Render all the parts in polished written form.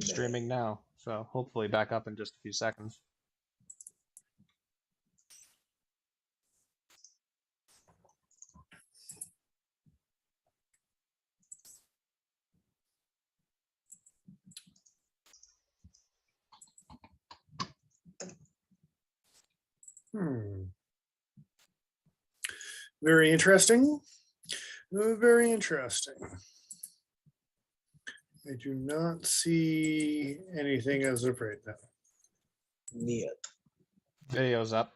Streaming now, so hopefully back up in just a few seconds. Very interesting. Very interesting. I do not see anything as of right now. Neat. Video's up.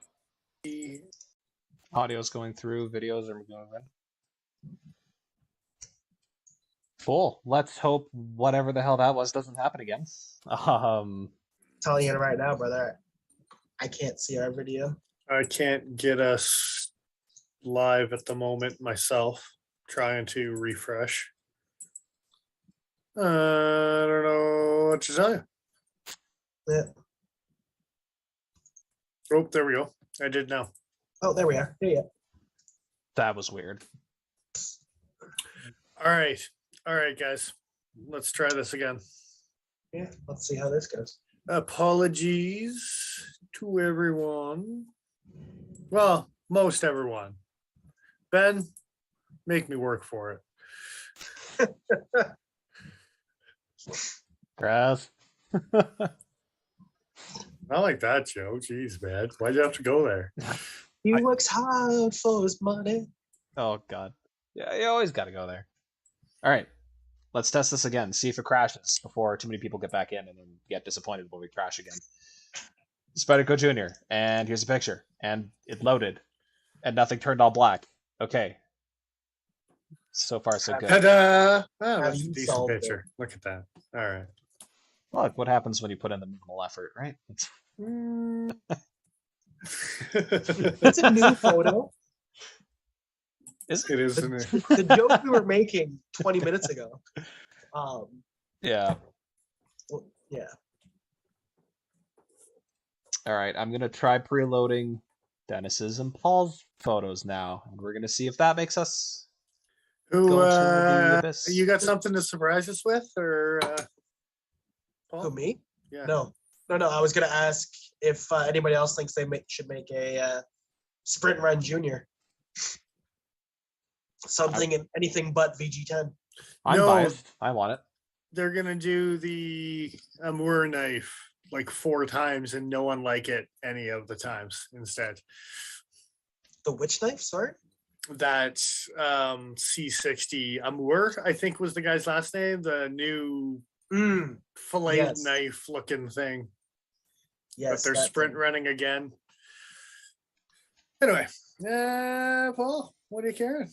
Audio's going through. Videos are moving. Cool. Let's hope whatever the hell that was doesn't happen again. Telling you right now, brother. I can't see our video. I can't get us live at the moment myself. Trying to refresh. I don't know what to tell you. Yeah. Oh, there we go. I did now. Oh, there we are. Yeah. That was weird. All right, guys. Let's try this again. Yeah. Let's see how this goes. Apologies to everyone. Well, most everyone. Ben, make me work for it. Grass. Not like that, Joe. Jeez, man. Why'd you have to go there? He works hard for his money. Oh, God. Yeah, you always got to go there. All right. Let's test this again. See if it crashes before too many people get back in and then get disappointed when we crash again. Spyderco Jr. And here's a picture. And it loaded. And nothing turned all black. Okay. So far, so good. Ta-da! Oh, that's you a decent solved picture. Look at that. All right. Look, what happens when you put in the minimal effort, right? It's a new photo. It is. The joke we were making 20 minutes ago. Yeah. Well, yeah. All right. I'm going to try preloading Dennis's and Paul's photos now. And we're going to see if that makes us Who, go to the abyss. you got something to surprise us with, or Paul? Who, me? Yeah. No. I was going to ask if anybody else thinks they should make a sprint run junior. Something in anything but VG10. I'm No. biased. I want it. They're gonna do the Amour knife like 4 times, and no one like it any of the times. Instead, The witch knife, sorry? that C60 Amour, I think was the guy's last name. The new fillet Yes. knife looking thing. Yes. But they're sprint running again. Anyway, Paul, what are you carrying?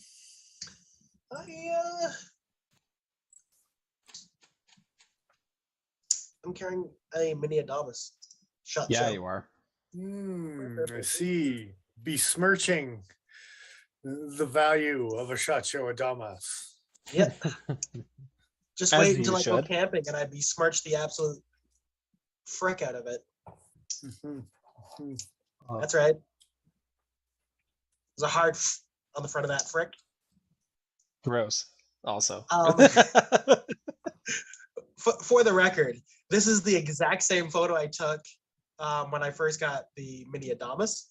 I'm carrying a mini Adamas. Shot Yeah, show. you are. I see. Besmirching the value of a shot show Adamas. Yeah. Just As wait you until I go should. camping and I besmirch the absolute frick out of it. That's right. There's a hard on the front of that frick. Gross. Also. For the record, this is the exact same photo I took when I first got the mini Adamas,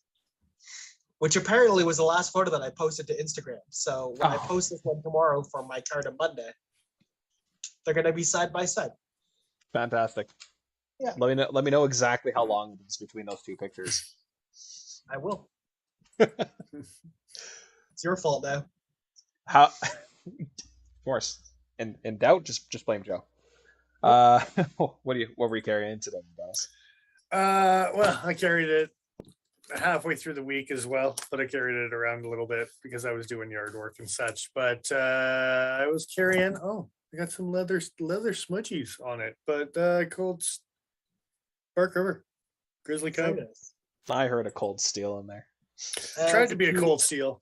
which apparently was the last photo that I posted to Instagram. So when I post this one tomorrow for my card on Monday, they're going to be side by side. Fantastic. Yeah. Let me know exactly how long it is between those two pictures. I will. It's your fault now. How? Of course. In doubt, just blame Joe. What were you carrying today, Dennis? Well, I carried it halfway through the week as well, but I carried it around a little bit because I was doing yard work and such. But I was carrying. Oh, I got some leather smudgies on it, but cold Bark River Grizzly Cub. I heard a cold steel in there. Tried to be a cold steel.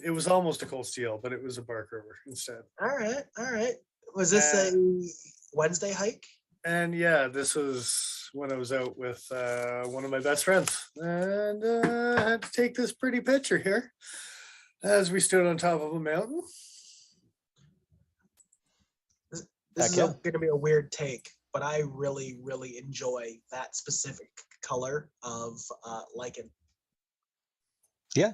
It was almost a cold steel, but it was a Bark River instead. All right. Was this a Wednesday hike? And yeah, this was when I was out with one of my best friends, and I had to take this pretty picture here as we stood on top of a mountain. This is going to be a weird take, but I really, really enjoy that specific color of lichen. Yeah.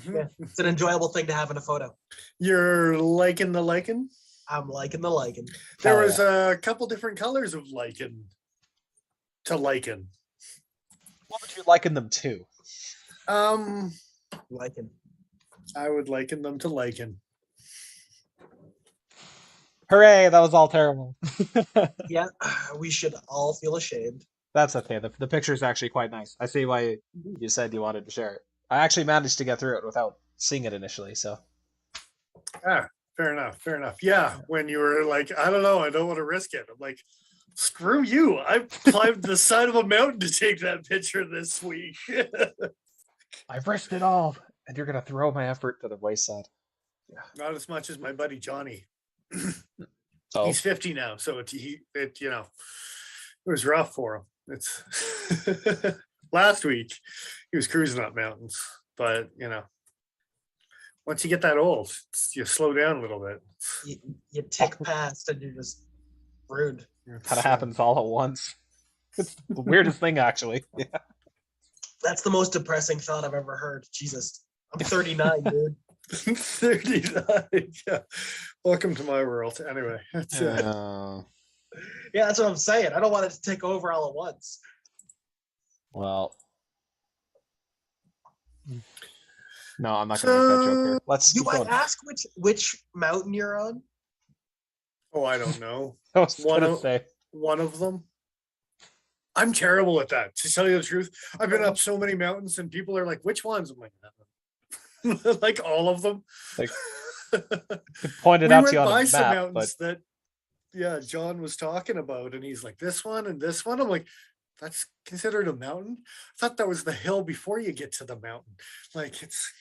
Yeah, it's an enjoyable thing to have in a photo. You're liking the lichen? I'm liking the lichen. There Hell was a couple different colors of lichen to lichen. What would you liken them to? Lichen. I would liken them to lichen. Hooray! That was all terrible. Yeah, we should all feel ashamed. That's okay. The picture is actually quite nice. I see why you said you wanted to share it. I actually managed to get through it without seeing it initially. So Ah, fair enough. Fair enough. Yeah, when you were like, I don't know, I don't want to risk it. I'm like, screw you. I climbed the side of a mountain to take that picture this week. I've risked it all, and you're gonna throw my effort to the wayside. Not as much as my buddy Johnny. Oh, He's 50 now, so it was rough for him. It's last week he was cruising up mountains, but once you get that old, you slow down a little bit. You tick past and you're just rude. kind of happens all at once. It's the weirdest thing, actually. Yeah. That's the most depressing thought I've ever heard. Jesus, I'm 39, dude. 39. Yeah. Welcome to my world. Anyway, that's, Yeah, that's what I'm saying. I don't want it to take over all at once. Well, no, I'm not gonna make that joke here. Let's Do keep I going. ask which mountain you're on? oh, I don't know. I was One gonna of- say. One of them. I'm terrible at that. To tell you the truth, I've been up so many mountains, and people are like, "Which ones?" I'm like, like all of them. Like, pointed We out went to you on by a some map, but mountains that, yeah, John was talking about, and he's like, "This one and this one." I'm like, "That's considered a mountain?" I thought that was the hill before you get to the mountain. Like, it's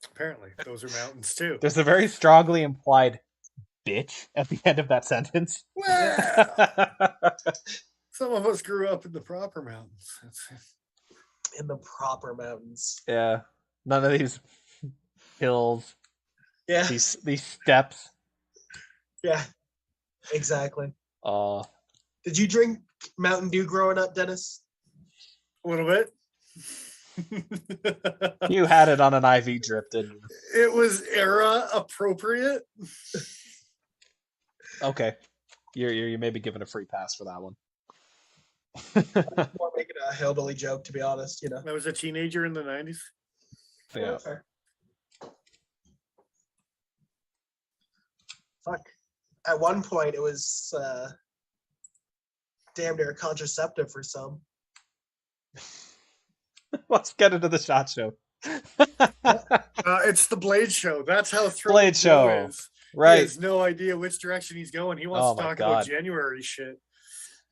apparently those are mountains too. there's a very strongly implied bitch at the end of that sentence. Well, some of us grew up in the proper mountains. In the proper mountains. Yeah, none of these hills, Yeah, these steps. yeah, exactly. Uh, Did you drink Mountain Dew growing up, Dennis? A little bit. you had it on an IV drip, didn't you? It was era appropriate. Okay, you're maybe given a free pass for that one. More making a hillbilly joke, to be honest. I was a teenager in the 90s. Yeah. Fair. Fuck. At one point, it was damn near a contraceptive for some. Let's get into the shot show. It's the Blade Show. That's how thrilled Blade Joe Show. is. He Right. has no idea which direction he's going. He wants Oh to my talk God. about January shit.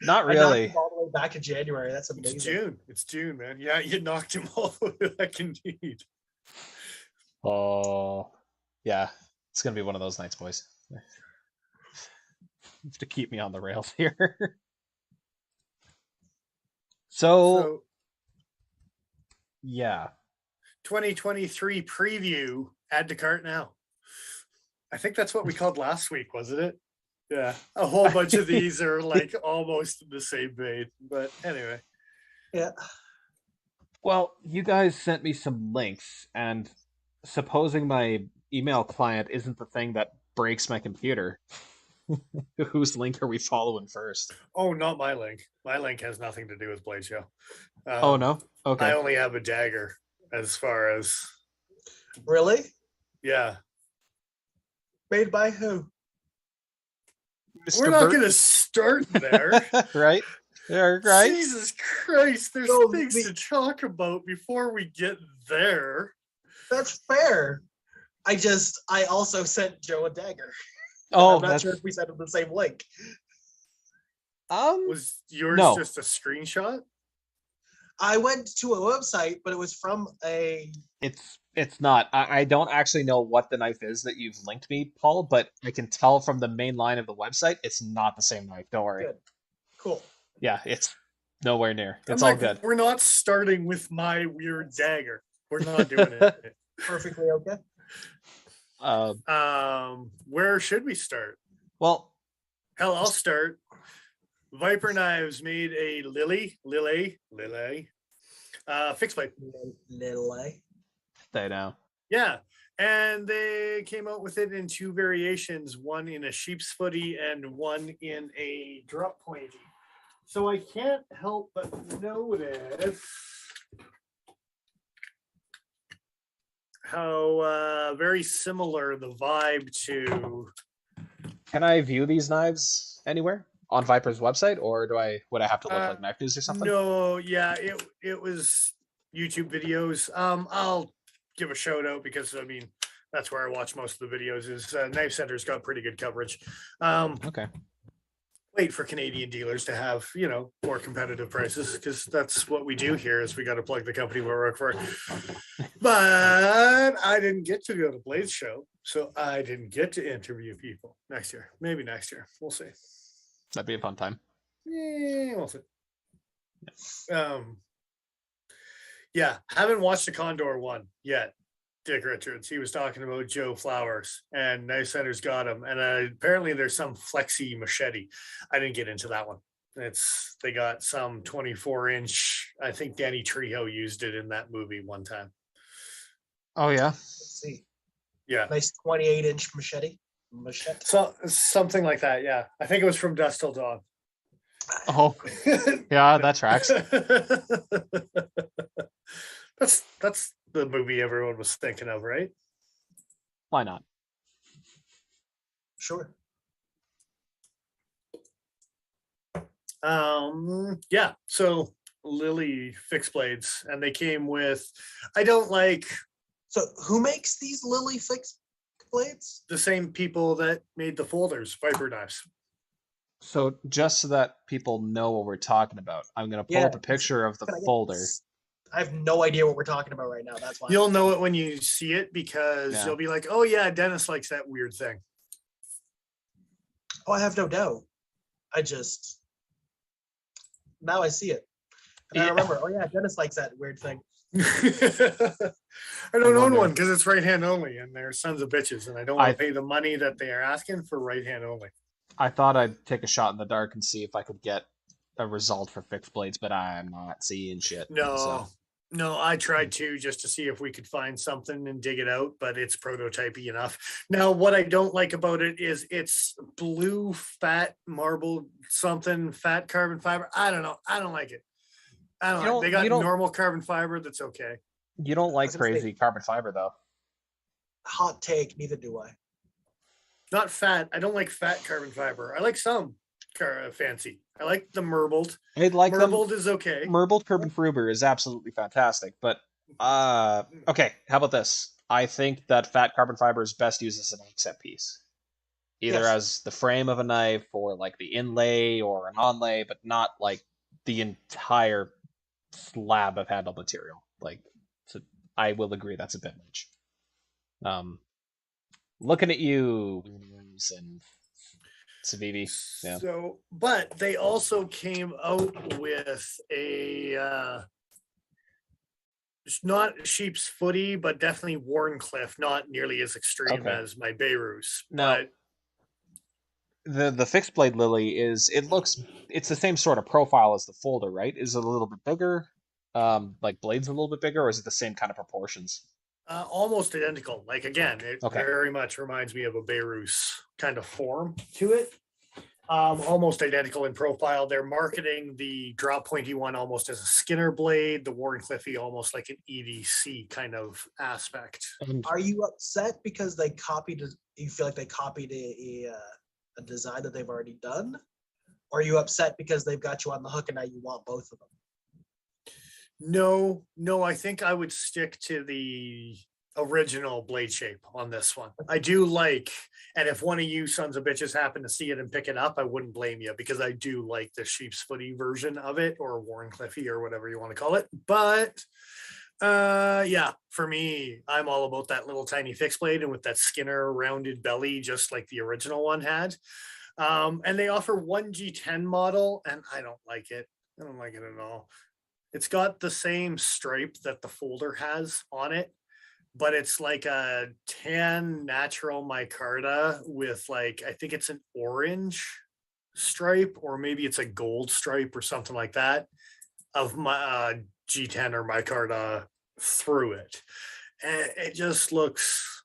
Not I knocked really. him all the way back in January. That's amazing. It's June. It's June, man. Yeah, you knocked him all the way back indeed. Oh, yeah. It's gonna be one of those nights, boys. Have to keep me on the rails here. So, So yeah. 2023 preview, add to cart now. I think that's what we called last week, wasn't it? Yeah. A whole bunch of these are like almost in the same vein. But anyway. Yeah. Well, you guys sent me some links, and supposing my email client isn't the thing that breaks my computer, whose link are we following first? Oh, not my link. My link has nothing to do with Blade Show. Oh, no? Okay. I only have a dagger as far as, Really? yeah. Made by who? Mr. We're not Burt- going to start there. right? Yeah, right? Jesus Christ. There's No, things to talk about before we get there. That's fair. I also sent Joe a dagger. Oh, I'm not that's... sure if we sent him the same link. Was yours No. just a screenshot? I went to a website, but it was from a. It's not. I don't actually know what the knife is that you've linked me, Paul, but I can tell from the main line of the website it's not the same knife. Don't worry. Good. Cool. Yeah, it's nowhere near. It's I'm all like, good. We're not starting with my weird dagger. We're not doing it. Perfectly okay. Where should we start? Well, Hell, I'll start. Viper Knives made a Lily fixed blade. Little. They know. Yeah. And they came out with it in 2 variations, one in a sheep's footy and one in a drop pointy. So I can't help but notice how very similar the vibe to. Can I view these knives anywhere on Viper's website, or would I have to look like Knife News or something? No, yeah, it was YouTube videos. I'll give a shout out because I mean that's where I watch most of the videos. Is Knife Center's got pretty good coverage. Okay. Wait for Canadian dealers to have more competitive prices because that's what we do here. Is we got to plug the company we work for. But I didn't get to go to BladeShow, so I didn't get to interview people. Next year, maybe next year, we'll see. That'd be a fun time. Yeah, we'll see. Yeah, haven't watched the Condor one yet. Dick Richards, he was talking about Joe Flowers, and Knife Center's got him. And apparently there's some flexi machete. I didn't get into that one. They got some 24-inch. I think Danny Trejo used it in that movie one time. Oh yeah. Let's see. Yeah, Nice 28-inch machete. So something like that. Yeah, I think it was From Dusk Till Dawn. Oh yeah, that tracks. That's the movie everyone was thinking of, right? Why not? Sure. Yeah, so Lily fixed blades, and they came with, I don't like. So who makes these Lily fixed blades? The same people that made the folders, Viper Knives. So just so that people know what we're talking about, I'm gonna pull up a picture of the folder. I have no idea what we're talking about right now. That's why you'll know it when you see it because you'll be like, "Oh yeah, Dennis likes that weird thing." Oh, I have no doubt. Now I see it. And I remember, oh yeah, Dennis likes that weird thing. I don't own one because it's right hand only, and they're sons of bitches, and I don't want to pay the money that they are asking for right hand only. I thought I'd take a shot in the dark and see if I could get a result for fixed blades, but I'm not seeing shit. No, I tried to just to see if we could find something and dig it out, but it's prototypey enough. Now, what I don't like about it is it's blue, fat, marble, something, fat carbon fiber. I don't know. I don't like it. I don't know. They got normal carbon fiber. That's okay. You don't like crazy carbon fiber, though. Hot take. Neither do I. Not fat. I don't like fat carbon fiber. I like some fancy. I like the marbled. Marbled is okay. Marbled carbon fiber is absolutely fantastic. But okay, how about this? I think that fat carbon fiber is best used as an accent piece, either as the frame of a knife or like the inlay or an onlay, but not like the entire slab of handle material. Like, so I will agree that's a bit much. Looking at you, Williams and Savivi. Yeah. So, but they also came out with a not sheep's footy, but definitely Warncliffe, not nearly as extreme as my Beirut's. Now, but the fixed blade Lily it's the same sort of profile as the folder, right? Is it a little bit bigger? Like blades a little bit bigger, or is it the same kind of proportions? Almost identical. Like again, it very much reminds me of a Beirut's kind of form to it. Almost identical in profile. They're marketing the drop pointy one almost as a Skinner blade, the Warncliffe almost like an EDC kind of aspect. Are you upset because they copied? You feel like they copied a design that they've already done? Or are you upset because they've got you on the hook and now you want both of them? No, I think I would stick to the original blade shape on this one. I do like, and if one of you sons of bitches happen to see it and pick it up, I wouldn't blame you because I do like the sheep's footy version of it, or Warncliffe or whatever you want to call it. But yeah, for me, I'm all about that little tiny fixed blade and with that Skinner rounded belly, just like the original one had. And they offer one G10 model, and I don't like it. I don't like it at all. It's got the same stripe that the folder has on it, but it's like a tan natural micarta with like, I think it's an orange stripe, or maybe it's a gold stripe or something like that of my G10 or micarta through it. And it just looks,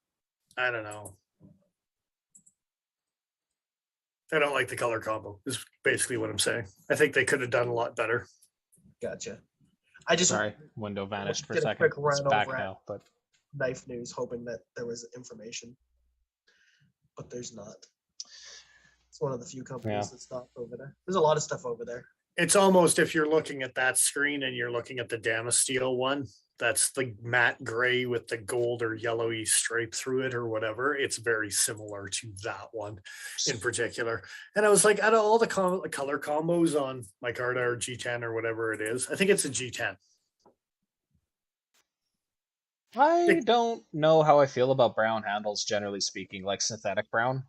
I don't know. I don't like the color combo, is basically what I'm saying. I think they could have done a lot better. Gotcha. I just Sorry, window vanished for a did a second. quick It's run back over now, but Knife News, hoping that there was information, but there's not. It's one of the few companies that's not over there. There's a lot of stuff over there. It's almost, if you're looking at that screen and you're looking at the Damasteel one, that's the matte gray with the gold or yellowy stripe through it or whatever. It's very similar to that one in particular. And I was like, out of all the color combos on micarta or G10 or whatever it is, I think it's a G10. I don't know how I feel about brown handles, generally speaking, like synthetic brown.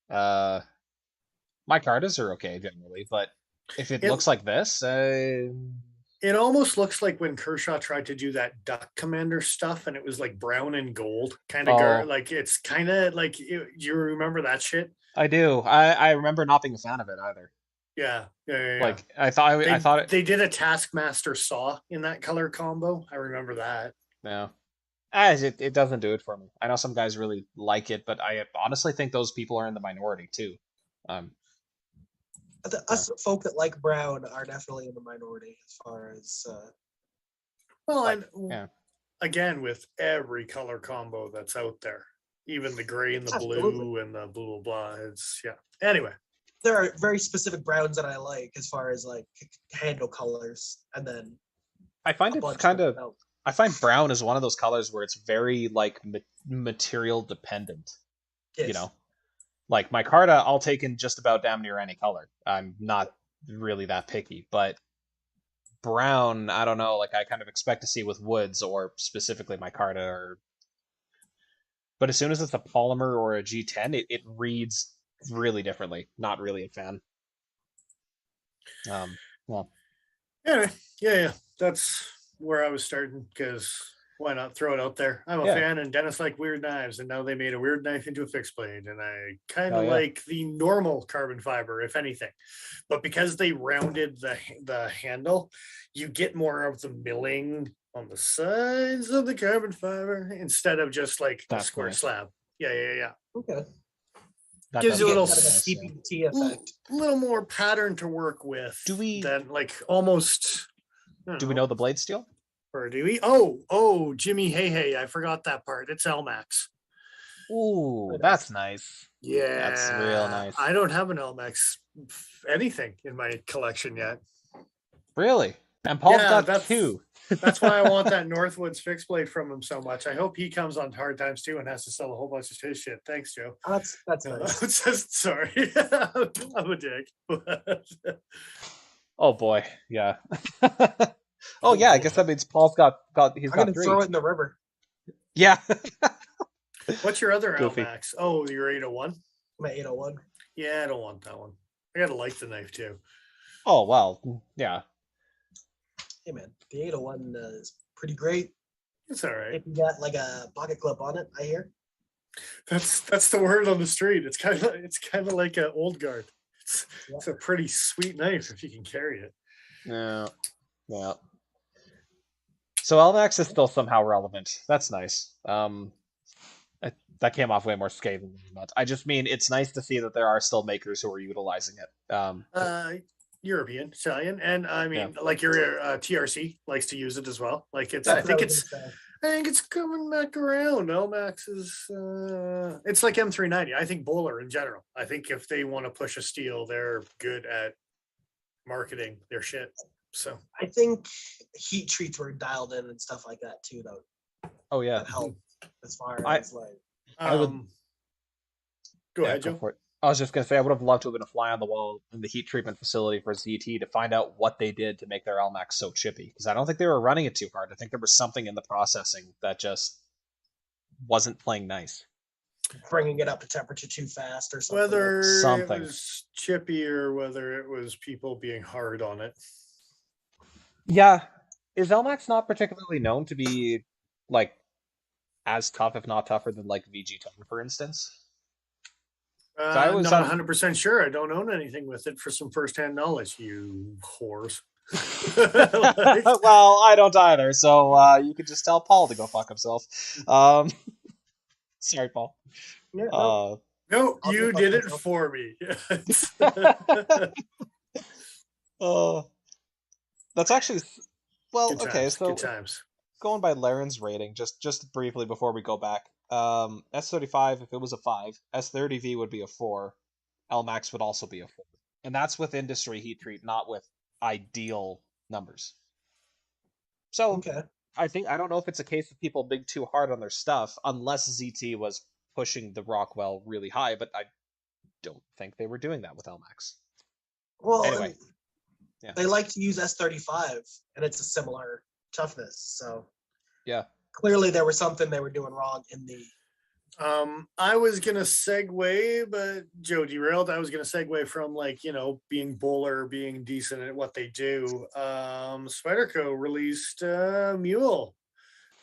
Micartas are okay generally, but if it looks like this, it almost looks like when Kershaw tried to do that Duck Commander stuff, and it was like brown and gold kind of like, it's kind of like, you remember that shit? I do. I remember not being a fan of it either. Yeah. Like I thought they did a Taskmaster Saw in that color combo. I remember that. Yeah. As it doesn't do it for me. I know some guys really like it, but I honestly think those people are in the minority too. Us folk that like brown are definitely in the minority as far as. Again, with every color combo that's out there, even the gray and the blue and the blah blah. It's Anyway, there are very specific browns that I like as far as like handle colors, and then I find it's kind of. I find brown is one of those colors where it's very like material dependent. Yes. You know, like micarta, I'll take in just about damn near any color. I'm not really that picky, but brown, I don't know. Like I kind of expect to see with woods or specifically micarta, or. But as soon as it's a polymer or a G10, it reads really differently. Not really a fan. Well. Anyway, yeah. That's where I was starting, because why not throw it out there? I'm a fan, and Dennis liked weird knives, and now they made a weird knife into a fixed blade, and I kind of like the normal carbon fiber, if anything. But because they rounded the handle, you get more of the milling on the sides of the carbon fiber instead of just like a square slab. Yeah. Okay. That gives you a little CPT effect. A little more pattern to work with. Than like almost. Do we know the blade steel? Or do we? Oh, Jimmy, hey, I forgot that part. It's LMAX. Ooh, that's nice. Yeah, that's real nice. I don't have an LMAX anything in my collection yet. Really? And Paul's got two. That's why I want that Northwoods fixed blade from him so much. I hope he comes on hard times too and has to sell a whole bunch of his shit. Thanks, Joe. That's nice. Sorry, I'm a dick. Oh boy, yeah. Oh yeah, I guess that means Paul's got he's got 3. Throw it in the river. Yeah. What's your other LMAX? Oh, your 801? My 801. Yeah, I don't want that one. I gotta like the knife too. Oh well, yeah. Hey man, the 801 is pretty great. It's all right. If you got like a pocket clip on it, I hear. That's the word on the street. It's kind of like an old guard. It's a pretty sweet knife if you can carry it. Yeah. So LMAX is still somehow relevant. That's nice. That came off way more scathing than that. I just mean it's nice to see that there are still makers who are utilizing it. European, Italian, and I mean, like your TRC likes to use it as well. Like it's, I think it's coming back around. LMAX is, it's like M390. I think Bowler in general. I think if they want to push a steel, they're good at marketing their shit. So I think heat treats were dialed in and stuff like that too, though. Oh yeah, that helped as far as like. I would go ahead, Joe. Go for it. I was just gonna say I would have loved to have been a fly on the wall in the heat treatment facility for ZT to find out what they did to make their LMAX so chippy, because I don't think they were running it too hard. I think there was something in the processing that just wasn't playing nice. Bringing it up to temperature too fast or something. Whether it was chippy or whether it was people being hard on it. Yeah. Is LMAX not particularly known to be like as tough, if not tougher, than like VG10, for instance? So I always Not had- 100% sure. I don't own anything with it for some first-hand knowledge, you whores. Well, I don't either, so you could just tell Paul to go fuck himself. Sorry, Paul. Yeah, no, No, I'll you go did fuck it myself. for me. That's actually well. Good Okay, times, so good times. going by Laren's rating, just briefly before we go back, S35 if it was a 5, S30V would be a 4, LMAX would also be a 4, and that's with industry heat treat, not with ideal numbers. So Okay. I don't know if it's a case of people being too hard on their stuff, unless ZT was pushing the Rockwell really high, but I don't think they were doing that with LMAX. Well, Anyway, they like to use S35, and it's a similar toughness. So yeah. clearly, there was something they were doing wrong in the. I was gonna segue, but Joe derailed. I was gonna segue from being bowler, being decent at what they do. Spyderco released Mule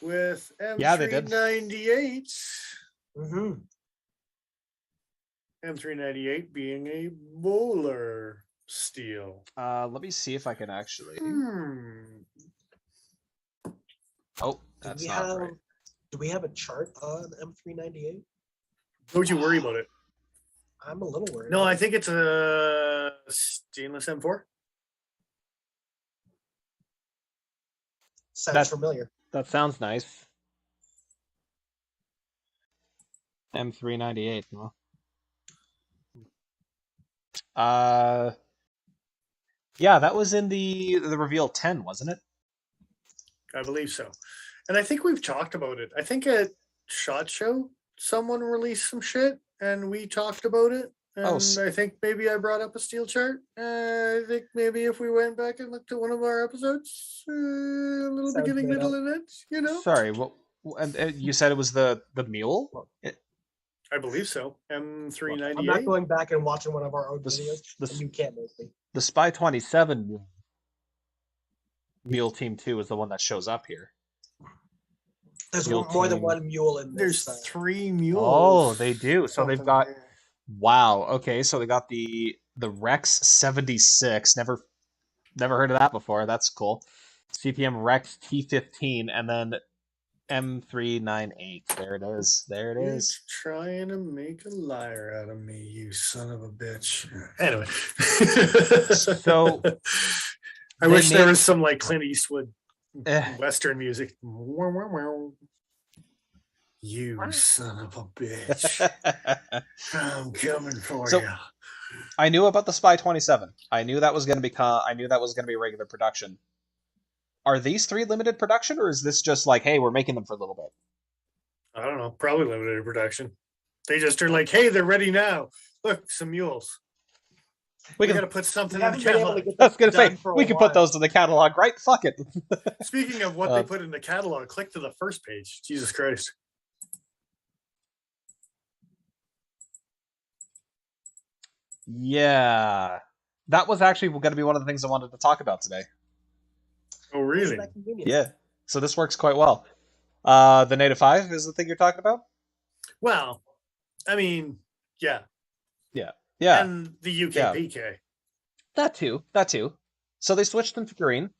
with Yeah, they did. M398. Mm-hmm. M398 being a bowler steel. Let me see if I can actually. Oh, that's not right. Do we have a chart on M398? Don't you worry about it. I'm a little worried. No, I think it's a stainless M4. Sounds familiar. That sounds nice. M398. Yeah, that was in the reveal 10, wasn't it? I believe so. And I think we've talked about it. I think at SHOT Show, someone released some shit and we talked about it. And I think maybe I brought up a steel chart. I think maybe if we went back and looked at one of our episodes, a little Sounds beginning, made middle, up. and end, you know? Sorry, what? And you said it was the mule? I believe so. M398. I'm not going back and watching one of our own This- videos. this- And you can't make me. The Spy 27 Mule Team 2 is the one that shows up here. There's Mule more than team. one mule in There's this. 3 mules. Oh, they do. So they've Something got there. wow. Okay, so they got the Rex 76. Never heard of that before. That's cool. CPM Rex T15 and then M398. There it is. There it You're is. trying to make a liar out of me, you son of a bitch. Anyway. So I they wish there made- was some Clint Eastwood Eh. Western music. You son of a bitch. I'm coming for So- you. I knew about the Spy 27. I knew that was going to be regular production. Are these 3 limited production, or is this just hey, we're making them for a little bit? I don't know. Probably limited production. They just are hey, they're ready now. Look, some mules. We got to put something in the catalog. I was going to say, we can put those in the catalog, right? Fuck it. Speaking of what they put in the catalog, click to the first page. Jesus Christ. Yeah. That was actually going to be one of the things I wanted to talk about today. Oh, really? Isn't that convenient? Yeah. So this works quite well. The Native 5 is the thing you're talking about? Well, I mean, yeah. Yeah. And the UKPK. That too. So they switched them to green.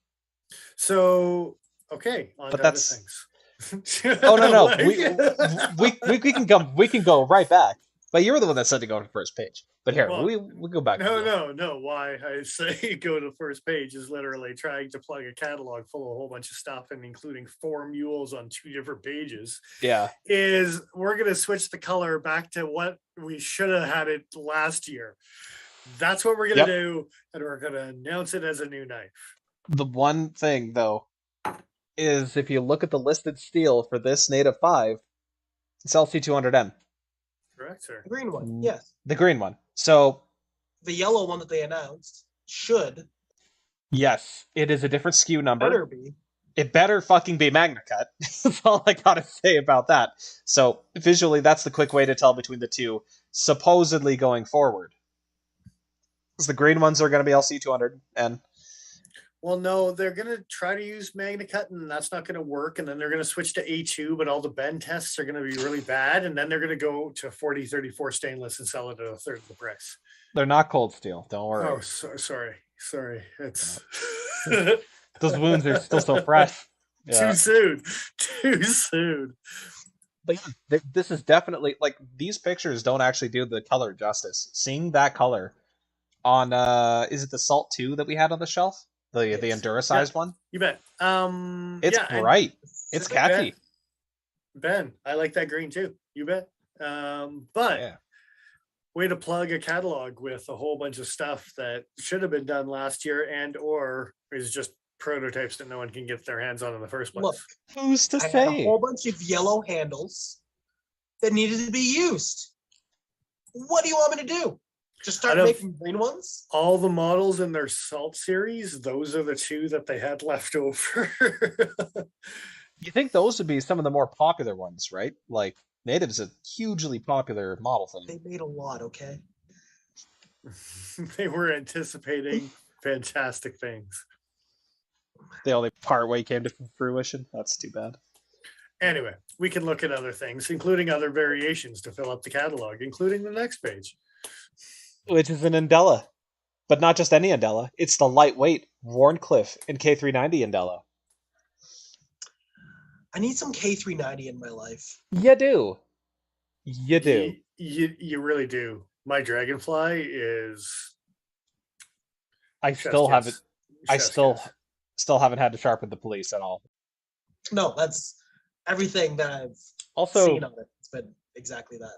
So, okay. On But to that's- other things. Oh no. Like- We can go right back. But you're the one that said to go to the first page. But here, Well, we go back. No. Why I say go to the first page is literally trying to plug a catalog full of a whole bunch of stuff and including 4 mules on 2 different pages. Yeah. Is we're going to switch the color back to what we should have had it last year. That's what we're going to do. And we're going to announce it as a new knife. The one thing though is if you look at the listed steel for this Native 5, it's LC200M. Correct, sir. The green one, yes. The green one. So The yellow one that they announced should yes, it is a different SKU number. better be. It better fucking be Magna Cut. That's all I gotta say about that. So visually, that's the quick way to tell between the two, supposedly going forward. 'Cause the green ones are going to be LC200, and Well, no, they're going to try to use MagnaCut, and that's not going to work. And then they're going to switch to A2, but all the bend tests are going to be really bad. And then they're going to go to 4034 stainless and sell it at a third of the price. They're not cold steel. Don't worry. Oh, sorry. It's Those wounds are still so fresh. Too soon. But yeah, this is definitely like these pictures don't actually do the color justice. Seeing that color on is it the Salt 2 that we had on the shelf? The Enduricized one? You bet. It's bright. It's catchy. Ben, I like that green too. You bet. But way to plug a catalog with a whole bunch of stuff that should have been done last year and or is just prototypes that no one can get their hands on in the first place. Look, who's to I say? had a whole bunch of yellow handles that needed to be used. What do you want me to do? Just start making green ones? All the models in their Salt series, those are the two that they had left over. You think those would be some of the more popular ones, right? Like Native's a hugely popular model for them. They made a lot, okay? They were anticipating fantastic things. They only part way came to fruition. That's too bad. Anyway, we can look at other things, including other variations to fill up the catalog, including the next page. Which is an Andella. But not just any Andella. It's the lightweight Warncliffe and K390 Andella. I need some K390 in my life. You do. You do. You really do. My Dragonfly is... I still haven't had to sharpen the police at all. No, that's everything that I've seen on it. It's been exactly that.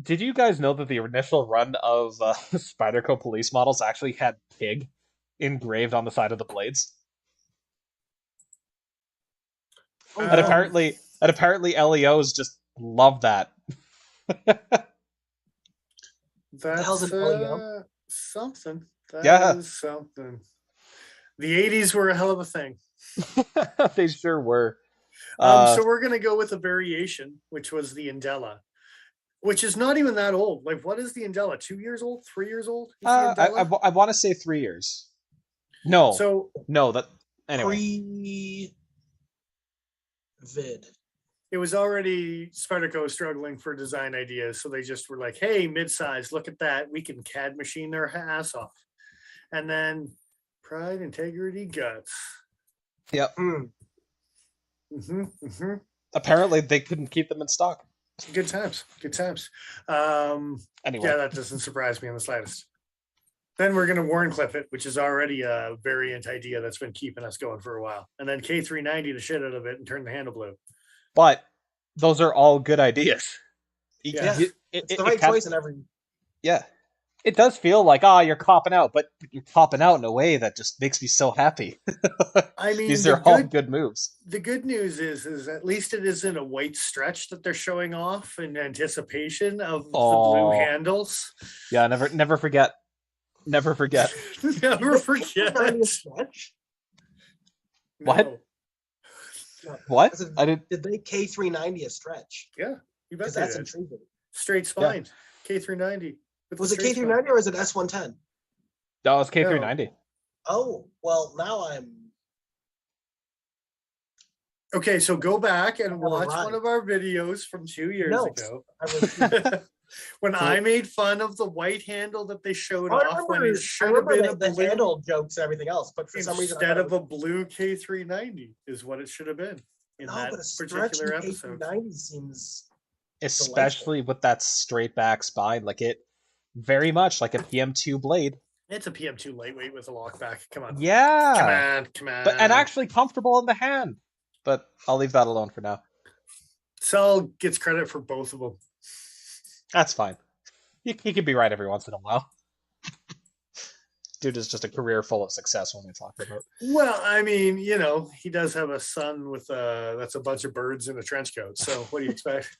Did you guys know that the initial run of Spyderco police models actually had pig engraved on the side of the blades? And apparently LEOs just love that. That's something. That is something. The 80s were a hell of a thing. They sure were. So we're going to go with a variation, which was the Andella, which is not even that old. Like, what is the Andella? 2 years old? 3 years old? I want to say 3 years. No. Anyway. Vid. It was already Spyderco struggling for design ideas, so they just were like, hey, mid-size, look at that. We can CAD machine their ass off. And then pride, integrity, guts. Yep. Apparently they couldn't keep them in stock. Good times. Anyway. Yeah, that doesn't surprise me in the slightest. Then we're going to Warncliffe it, which is already a variant idea that's been keeping us going for a while. And then K390 the shit out of it and turn the handle blue. But those are all good ideas. Yeah. It's the right choice in every... Yeah. It does feel like, you're copping out, but you're copping out in a way that just makes me so happy. I mean, these are all good moves. The good news is at least it isn't a white stretch that they're showing off in anticipation of the blue handles. Yeah, never forget. Never forget. Never forget. What? No. What? Did they K390 a stretch? Yeah, you bet. That's intriguing. Straight spine. Yeah. K390. Was it K390 or is it S110? No, it's K390. Oh, well, now I'm... Okay, so go back and watch one of our videos from 2 years ago. When I made fun of the white handle that they showed off when it should have been the handle jokes and everything else, but for some reason instead of a blue K390 is what it should have been in that particular episode. K390 seems especially with that straight back spine, like it very much like a PM2 blade. It's a PM2 lightweight with a lockback. Come on. Yeah. Come on. But and actually comfortable in the hand. But I'll leave that alone for now. Sal gets credit for both of them. That's fine. He can be right every once in a while. Dude is just a career full of success when we talk about. Well, I mean, he does have a son with that's a bunch of birds in a trench coat. So what do you expect?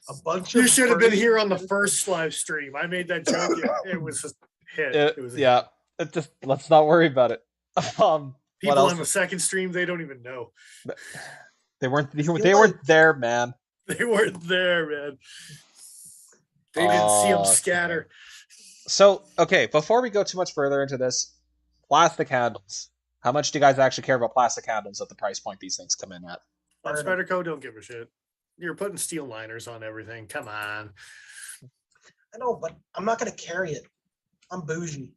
A bunch you should have been here on the first live stream. I made that joke. It was a hit. It was a hit. Just let's not worry about it. People on the second stream, they don't even know. They weren't there, man. They weren't there, man. They didn't see them scatter. So, okay, before we go too much further into this, Plastic handles. How much do you guys actually care about plastic handles at the price point these things come in at? On Spyderco, don't give a shit. You're putting steel liners on everything. Come on. I know, but I'm not gonna carry it. I'm bougie.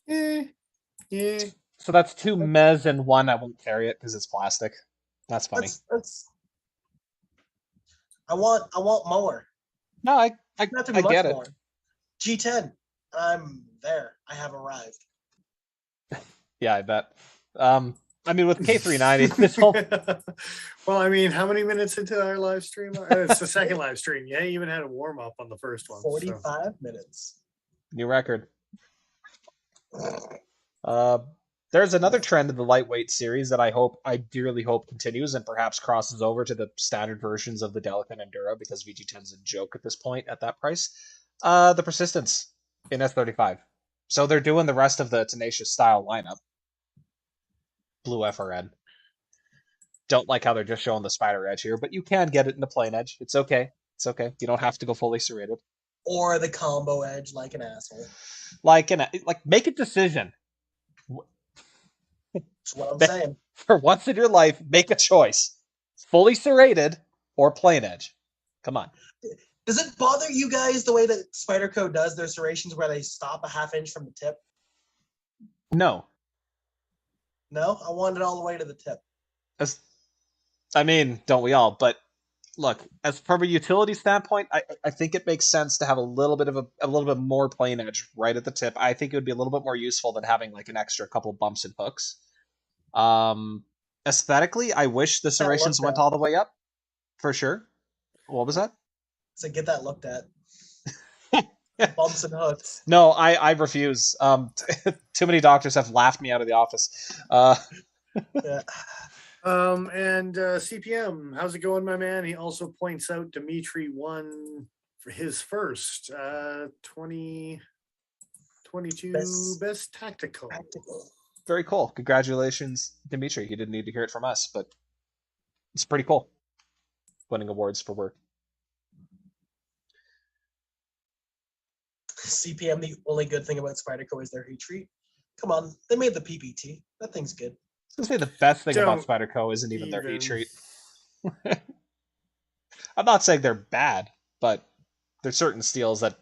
Yeah. So that's 2 mez and 1 I won't carry it because it's plastic. That's funny. That's I want more. No, I Not to be much get it. more. G10. I'm there. I have arrived. Yeah, I bet. I mean, with K390, this whole Well, I mean, how many minutes into our live stream? It's the second live stream. Yeah, you even had a warm up on the first one. 45 minutes. new record. There's another trend in the lightweight series that I dearly hope continues and perhaps crosses over to the standard versions of the Delica and Endura because VG10 is a joke at this point at that price. The persistence in S35. So they're doing the rest of the Tenacious style lineup. Blue FRN. Don't like how they're just showing the spider edge here, but you can get it in the plain edge. It's okay. It's okay. You don't have to go fully serrated. Or the combo edge like an asshole. Like make a decision. That's what I'm saying. For once in your life, make a choice. Fully serrated or plain edge. Come on. Does it bother you guys the way that Spyderco does their serrations where they stop a half inch from the tip? No. No? I want it all the way to the tip. I mean, don't we all? But look, as from a utility standpoint, I think it makes sense to have a little bit more plain edge right at the tip. I think it would be a little bit more useful than having like an extra couple bumps and hooks. Aesthetically, I wish the serrations went all the way up, for sure. What was that? So get that looked at. Bumps and hooks. No, I refuse. Too many doctors have laughed me out of the office. Yeah. And CPM, how's it going, my man? He also points out Dimitri won for his first 2022 best tactical. Very cool. Congratulations, Dimitri. You didn't need to hear it from us, but it's pretty cool. Winning awards for work. CPM, the only good thing about Spyderco is their heat treat. Come on, they made the PPT. That thing's good. I was gonna say the best thing about Spyderco isn't even their heat treat. I'm not saying they're bad, but there's certain steels that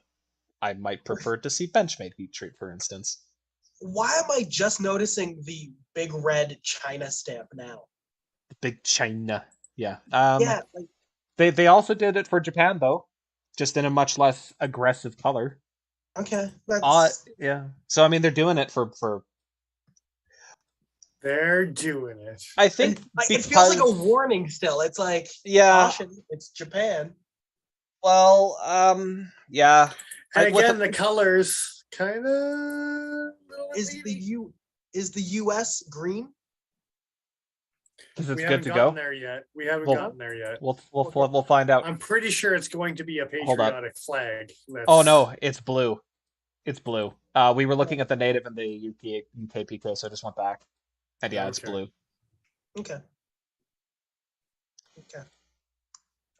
I might prefer to see Benchmade heat treat, for instance. Why am I just noticing the big red China stamp now? The big China, yeah. Yeah. They also did it for Japan though, just in a much less aggressive color. Okay. That's... yeah. So I mean, they're doing it for. They're doing it. I think it feels like a warning still. It's like, caution, it's Japan. Well, yeah. And again, the colors kind of. Is the US green? Because it's we good to haven't gotten go. There yet. We haven't gotten there yet. We'll find out. I'm pretty sure it's going to be a patriotic flag. Oh no, it's blue. It's blue. We were looking at the native and the UK PK, so I just went back. And yeah, it's blue. Okay.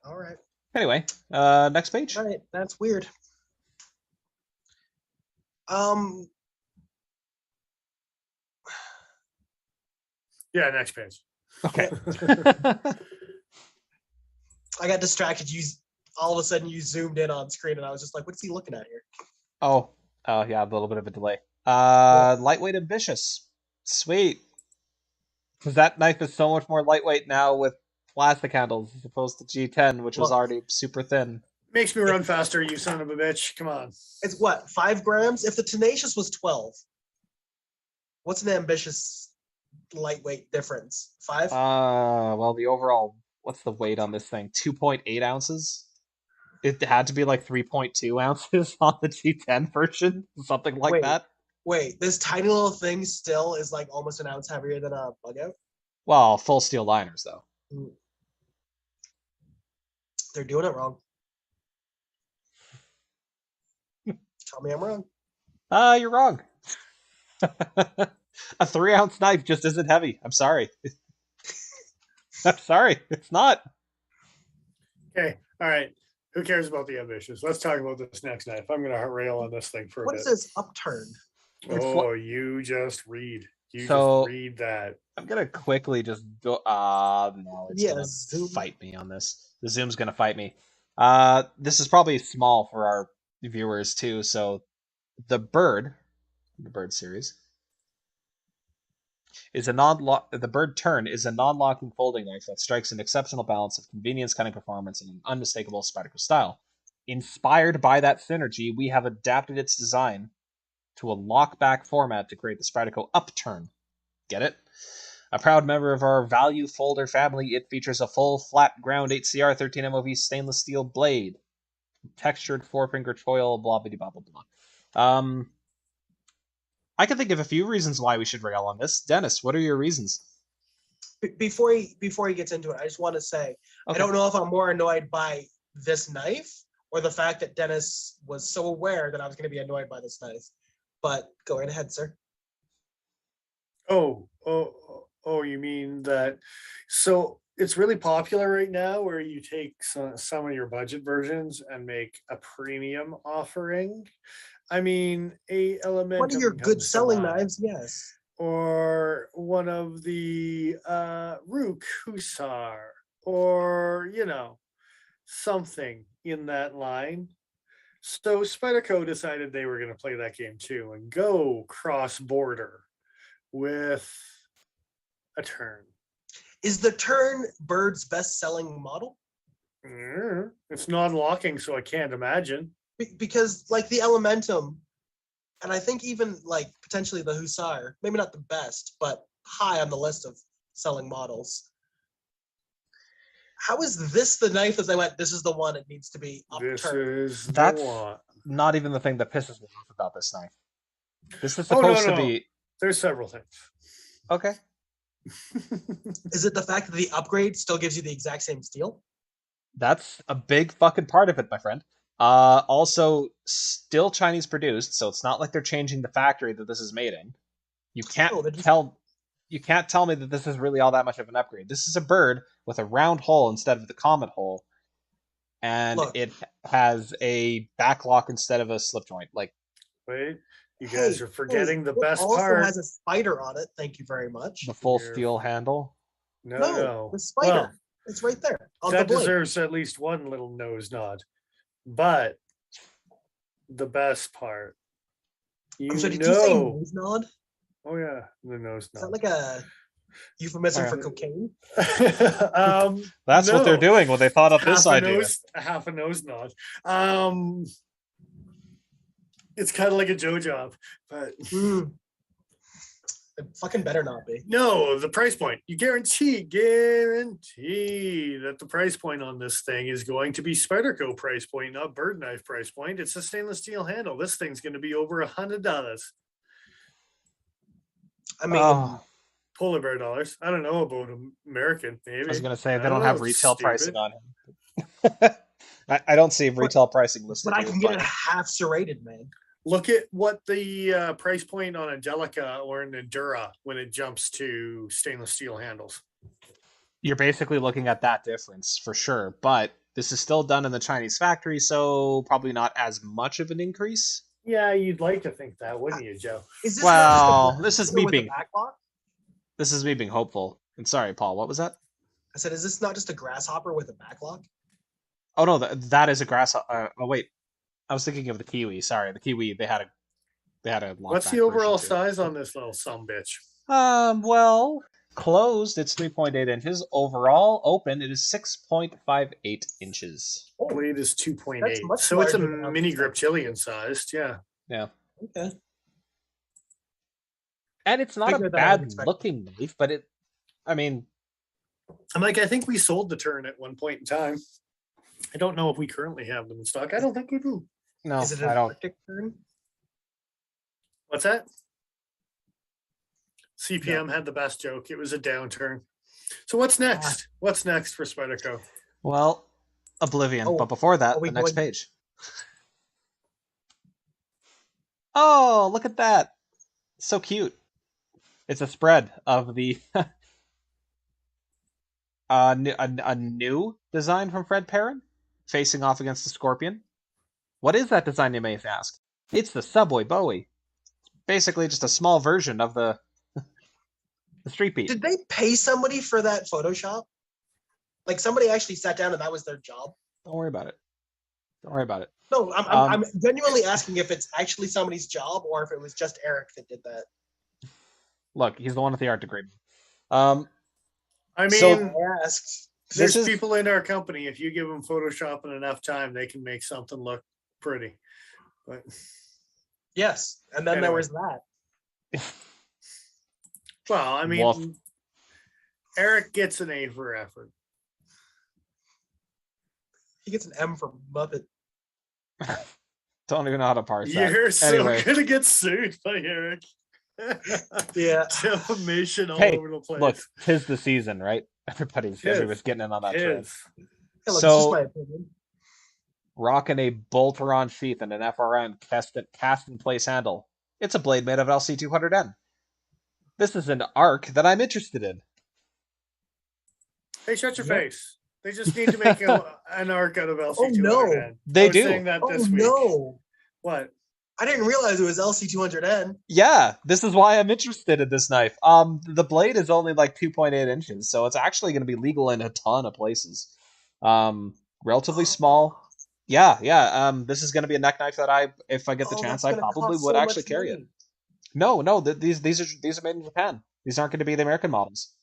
All right. Anyway, next page. All right, that's weird. Yeah, next page. Okay. I got distracted. All of a sudden you zoomed in on screen, and I was just like, "What's he looking at here?" Oh, yeah, a little bit of a delay. Lightweight ambitious, sweet. Because that knife is so much more lightweight now with plastic handles as opposed to G10, which was already super thin. Makes me run faster, you son of a bitch. Come on. It's what, 5 grams? If the Tenacious was 12, what's an ambitious lightweight difference? 5? Well, the overall, what's the weight on this thing? 2.8 ounces? It had to be like 3.2 ounces on the G10 version, something like that. Wait, this tiny little thing still is like almost an ounce heavier than a bug out? Well, full steel liners, though. They're doing it wrong. Tell me I'm wrong. You're wrong. A 3-ounce knife just isn't heavy. I'm sorry. I'm sorry. It's not. Okay. All right. Who cares about the ambitious? Let's talk about this next knife. I'm going to rail on this thing for a What bit. is this upturn? Oh, you just read. You So- just read that. I'm gonna quickly just go. No, it's Yeah, gonna zoom. fight me on this. The zoom's gonna fight me. This is probably small for our viewers too. So, the bird series, is a the bird turn is a non-locking folding knife that strikes an exceptional balance of convenience, cutting performance, and an unmistakable Spyderco style. Inspired by that synergy, we have adapted its design to a lockback format to create the Spyderco Upturn. Get it? A proud member of our value folder family, it features a full flat ground 8CR 13 MOV stainless steel blade, textured four-finger choil, blah blah blah blah blah. I can think of a few reasons why we should rail on this. Dennis, what are your reasons? Before he gets into it, I just want to say I don't know if I'm more annoyed by this knife or the fact that Dennis was so aware that I was going to be annoyed by this knife. But go right ahead, sir. Oh, you mean that? So it's really popular right now where you take some of your budget versions and make a premium offering. I mean, a element One of your good selling knives, yes. or one of the Rook Hussar, or something in that line. So Spyderco decided they were going to play that game too and go cross border with a turn. Is the turn Bird's best selling model? It's non-locking, so I can't imagine. Because like the Elementum, and I think even like potentially the Hussar, maybe not the best, but high on the list of selling models. How is this the knife that they went, this is the one it needs to be This upturned? is That's the one. not even the thing that pisses me off about this knife. This is Oh, no, supposed to no. be There's several things. okay. Is it the fact that the upgrade still gives you the exact same steel? That's a big fucking part of it, my friend. Also, still Chinese produced, so it's not like they're changing the factory that this is made in. You can't No, they're just- you can't tell me that this is really all that much of an upgrade. This is a bird with a round hole instead of the comet hole, and Look. it has a backlock instead of a slip joint. Like, Wait, you guys are forgetting the it best also part. has a spider on it. Thank you very much. the full Here. steel handle. No. The spider. Well, It's right there on the that blade. deserves at least one little nose nod. But the best part, I'm sorry, did you say nose nod? Oh yeah, the nose Is that nod. like a euphemism for Yeah. cocaine? That's what they're no. doing when they thought up this idea. Half a nose nod. It's kind of like a Joe job, but It fucking better not be. no, the price point. You guarantee that the price point on this thing is going to be Spyderco price point, not Bird Knife price point. It's a stainless steel handle. This thing's going to be over $100. I mean, Polar bear dollars. I don't know about American. Maybe I was gonna say I they don't don't have know, retail stupid. pricing on him. I don't see retail pricing listed. but I here, can get it half serrated, man. Look at what the price point on a Delica or an Endura when it jumps to stainless steel handles. You're basically looking at that difference for sure, but this is still done in the Chinese factory, so probably not as much of an increase. Yeah, you'd like to think that, wouldn't you, Joe? Is this Well, not this just is a me with a being backlock? this is me being hopeful. And sorry, Paul, what was that? I said, is this not just a grasshopper with a backlock? Oh no, that is a grass. Oh wait, I was thinking of the Kiwi. Sorry, the Kiwi. They had a What's the lockback overall version, too. size on this little sumbitch? Well, closed it's 3.8 inches. Overall, open it is 6.58 inches. Blade is That's 2.8. much So it's a larger than I mini was Griptilian sized, yeah. Yeah, Okay. and it's not Bigger a than I would bad expect. looking knife, but I mean, I'm like, I think we sold the turn at one point in time. I don't know if we currently have them in stock. I don't think we do. no, Is it an I don't. Arctic turn? What's that? CPM had the best joke. It was a downturn. So what's next? What's next for Spyderco? Well, Oblivion. Oh, But before that, are we the next going- page. Oh, look at that! So cute. It's a spread of the a new design from Fred Perrin. facing off against the Scorpion. What is that design, you may ask? It's the Subway Bowie. Basically just a small version of the Street Beat. Did they pay somebody for that Photoshop? Like somebody actually sat down and that was their job? Don't worry about it. Don't worry about it. No, I'm genuinely asking if it's actually somebody's job or if it was just Eric that did that. Look, he's the one with the art degree. I mean, I asked. there's people in our company. If you give them Photoshop in enough time, they can make something look pretty. But Yes, and then there was that. well, I mean, Wolf. Eric gets an A for effort. He gets an M for Muppet. Don't even know how to parse that. You're so Anyway. gonna get sued by Eric. Yeah. Defamation all Hey, over the place. Look, 'tis the season, right? Everybody's getting in on that trend. Tis. Hey, look, So- it's just my opinion. Rocking a bolter-on sheath and an FRN cast-in-place handle. It's a blade made of LC200N. This is an arc that I'm interested in. Hey, shut your Yep. face. They just need to make an arc out of LC200. Oh, no. They I was do. saying that Oh this week. no! What? I didn't realize it was LC200N. Yeah, this is why I'm interested in this knife. The blade is only like 2.8 inches, so it's actually going to be legal in a ton of places. Relatively small. Yeah. This is going to be a neck knife that if I get the chance, I probably would actually carry it. No, these are made in Japan. These aren't going to be the American models.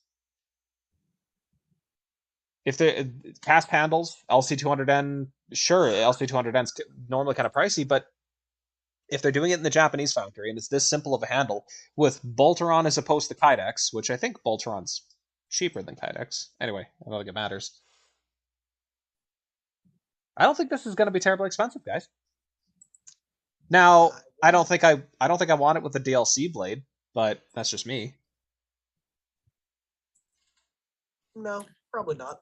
If they cast handles, LC200N, sure, LC200N's normally kind of pricey, but if they're doing it in the Japanese factory and it's this simple of a handle with Bolteron as opposed to Kydex, which I think Bolteron's cheaper than Kydex. Anyway, I don't think it matters. I don't think this is going to be terribly expensive, guys. Now, I don't think I want it with the DLC blade, but that's just me. No, probably not.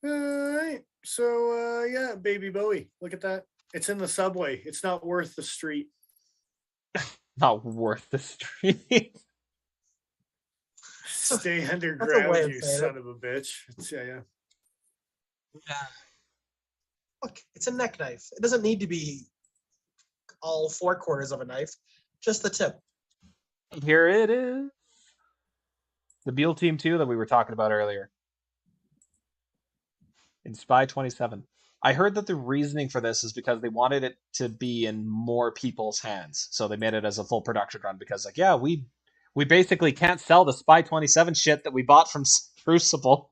All right. So, yeah, Baby Bowie. Look at that. It's in the subway. It's not worth the street. Not worth the street. Stay way underground, of you saying son of a bitch. Yeah. Look, it's a neck knife. It doesn't need to be all 4 quarters of a knife, just the tip. Here it is. The Beal Team 2 that we were talking about earlier. In Spy 27. I heard that the reasoning for this is because they wanted it to be in more people's hands. So they made it as a full production run because, like, yeah, we basically can't sell the Spy 27 shit that we bought from Crucible.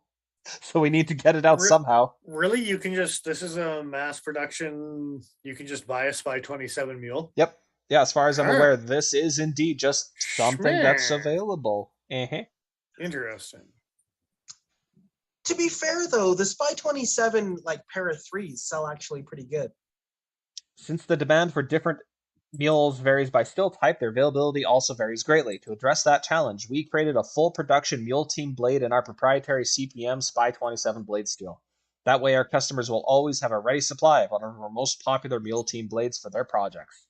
So we need to get it out somehow. Really? You can just, this is a mass production, you can just buy a Spy 27 mule? Yep. Yeah, as far as I'm aware, this is indeed just something that's available. Interesting. To be fair, though, the Spy 27 like pair of 3s sell actually pretty good. Since the demand for different mules varies by steel type, their availability also varies greatly. To address that challenge, we created a full production mule team blade in our proprietary CPM Spy 27 blade steel. That way, our customers will always have a ready supply of one of our most popular mule team blades for their projects.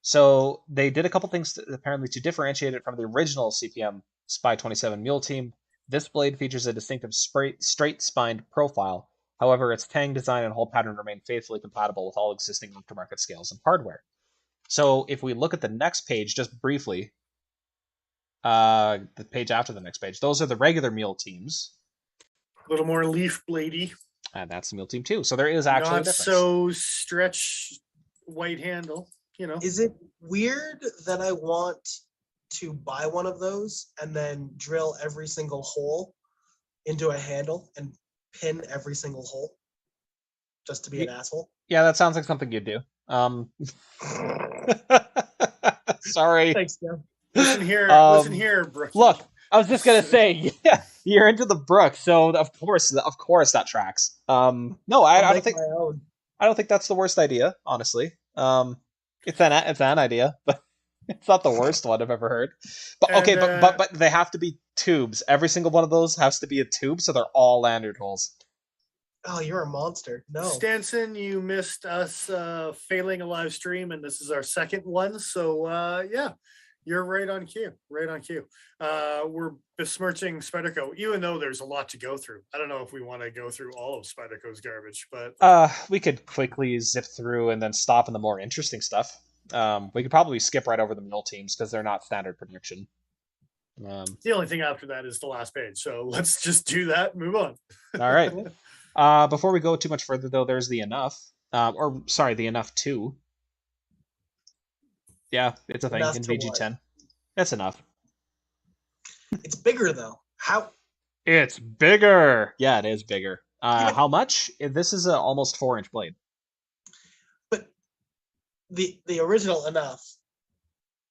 So they did a couple things apparently to differentiate it from the original CPM Spy 27 mule team. This blade features a distinctive straight-spined profile. However, its tang design and hole pattern remain faithfully compatible with all existing aftermarket scales and hardware. So if we look at the next page just briefly, the page after the next page, those are the regular mule teams. A little more leaf bladey. And that's the mule team too. So there is actually a Not difference. so stretch white handle, you know. Is it weird that I want to buy one of those and then drill every single hole into a handle and pin every single hole just to be an asshole? Yeah, that sounds like something you'd do. Sorry. Thanks, Jeff. Listen here, Brooke. Look, I was just gonna say, yeah, you're into the brook, so of course that tracks. No, I don't think that's the worst idea, honestly. It's an idea, but it's not the worst one I've ever heard. But okay, but they have to be tubes. Every single one of those has to be a tube, so they're all lanyard holes. Oh, you're a monster. No. Stanson, you missed us failing a live stream, and this is our second one. So yeah, You're right on cue. Right on cue. We're besmirching Spyderco, even though there's a lot to go through. I don't know if we want to go through all of Spyderco's garbage, but We could quickly zip through and then stop in the more interesting stuff. We could probably skip right over the middle teams because they're not standard production. The only thing after that is the last page. So let's just do that and move on. All right. Before we go too much further, though, there's the Enough. The Enough 2. Yeah, it's a thing Enough in to VG10. That's enough. It's bigger though. How? It's bigger. Yeah, it is bigger. How much? This is a almost 4-inch blade. But the original Enough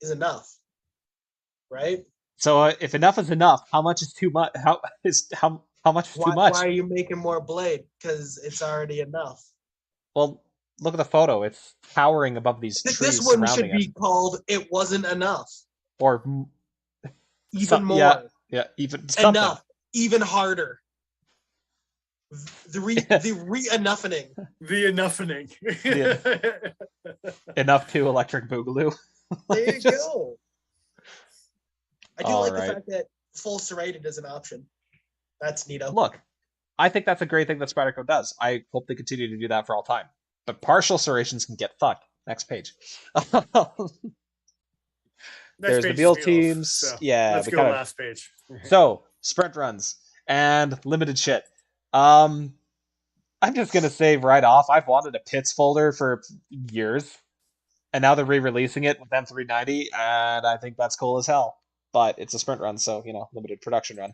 is enough, right? So if enough is enough, how much is too much? How much is too much? Why are you making more blade? Because it's already enough. Well, look at the photo. It's towering above these trees This one should surrounding be it. called "It Wasn't Enough." Or Even more. Yeah, even something. Enough. Even harder. The re-enoughing. The enoughing. Enough to Electric Boogaloo. There you go. I do like Alright. the fact that full serrated is an option. That's neato. Look, I think that's a great thing that Spyderco does. I hope they continue to do that for all time. But partial serrations can get fucked. Next page. There's the Beal teams. So yeah, let's we go kinda- last page. So, sprint runs and limited shit. I'm just gonna say right off, I've wanted a Pits folder for years, and now they're re-releasing it with M390, and I think that's cool as hell. But it's a sprint run, so limited production run.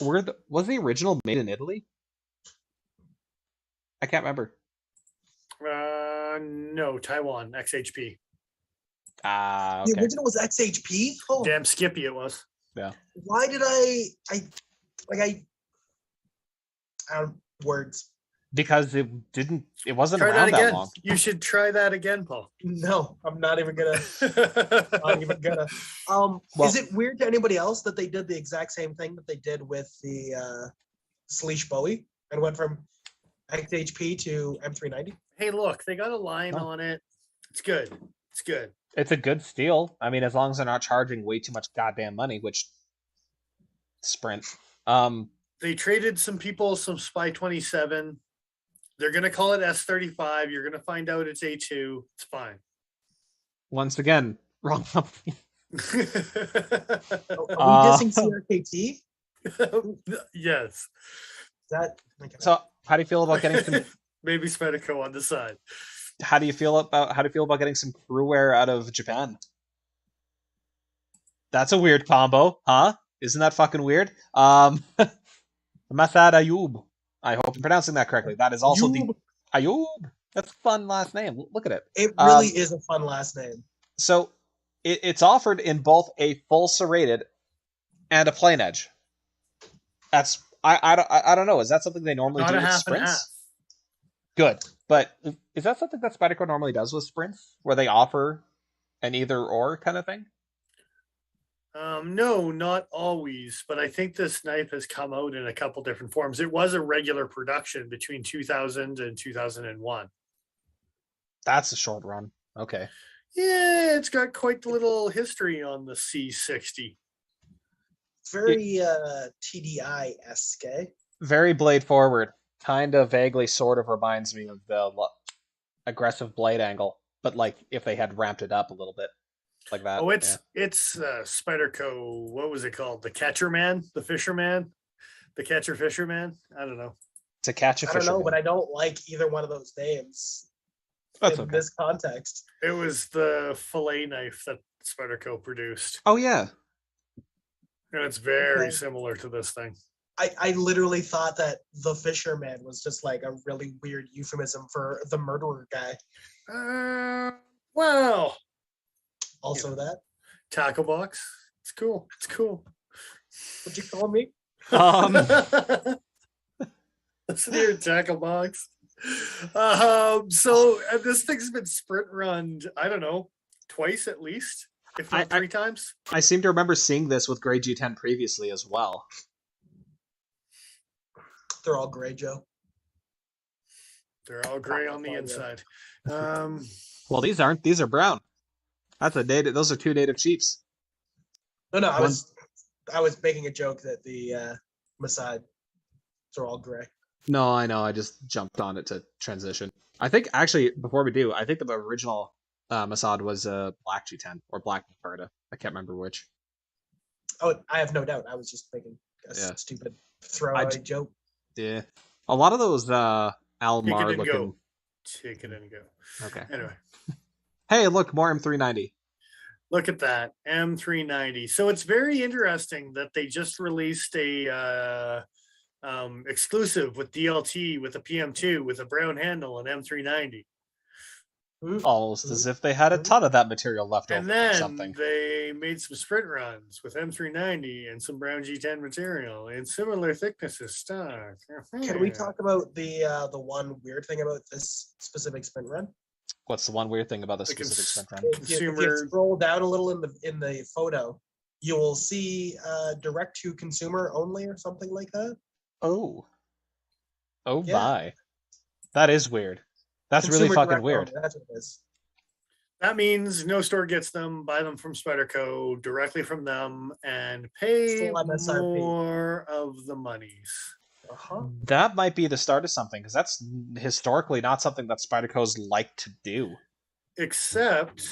Was the original made in Italy? I can't remember. No, Taiwan, XHP. Okay. The original was XHP? Oh, Damn Skippy it was. why did words. Because it wasn't Try that around that again. long. You should try that again, Paul. No, I'm not even gonna. Not even gonna. Well- Is it weird to anybody else that they did the exact same thing that they did with the Sleesh Bowie and went from XHP to M390? Hey, look, they got a line Oh. on it. It's good. It's good. It's a good steal. I mean, as long as they're not charging way too much goddamn money, which Sprint. They traded some people some Spy 27. They're gonna call it S35. You're gonna find out it's A2. It's fine. Once again, wrong company. Are we dissing CRKT? Yes. Is that okay. So, how do you feel about getting some? Maybe Spedico on the side. How do you feel about getting some crewwear out of Japan? That's a weird combo, huh? Isn't that fucking weird? Masad Ayub. I hope I'm pronouncing that correctly. That is also the Ayub. That's a fun last name. Look at it. It really is a fun last name. So it's offered in both a full serrated and a plain edge. That's I don't know. Is that something they normally Not do a with half and sprints? half. Good, but is that something that Spyderco normally does with sprints, where they offer an either or kind of thing? No, not always, but I think this knife has come out in a couple different forms. It was a regular production between 2000 and 2001. That's a short run. Okay. Yeah, it's got quite the little history on the C60. It's very TDI-esque. Very blade forward. Kind of vaguely sort of reminds me of the aggressive blade angle, but like if they had ramped it up a little bit. Like that. Oh, it's Spyderco. What was it called? The Catcher Man, the Fisherman, the Catcher Fisherman. I don't know. To catch a I don't know, fisherman. but I don't like either one of those names That's in okay. this context. It was the fillet knife that Spyderco produced, Oh yeah. and it's very Okay. similar to this thing. I literally thought that the Fisherman was just like a really weird euphemism for the murderer guy. Well, Also that. tackle box. It's cool. It's cool. What'd you call me? Listen to your tackle box. And this thing's been sprint run, I don't know, twice at least, if not I- three times. I seem to remember seeing this with Grey G10 previously as well. They're all gray, Joe. They're all gray on the inside. Well, these aren't. These are brown. That's a native. Those are 2 native Chiefs. No, I One- was making a joke that the Masad are all gray. No, I know. I just jumped on it to transition. I think actually before we do, I think the original Masad was Black G10 or Black Maferda. I can't remember which. Oh, I have no doubt. I was just making a Yeah. stupid throwaway joke. Yeah, a lot of those Almar and looking. go. Take it and go. Okay. Anyway, Hey, look, more M390. look at that M390. So it's very interesting that they just released a exclusive with DLT with a PM2 with a brown handle and M390. Almost as if they had a ton of that material left over And or then something. they made some sprint runs with M390 and some brown G10 material in similar thicknesses stock. Can we talk about the one weird thing about this specific sprint run? What's the one weird thing about this The specific sprint run? If you scroll down a little in the photo, you will see direct to consumer only or something like that. Oh Yeah. my, that is weird. That's Consumer really fucking direct weird. only, that's what it is. That means no store gets them, buy them from Spyderco directly from them, and pay Still MSRP. more of the monies. Uh-huh. That might be the start of something because that's historically not something that Spyderco's like to do. Except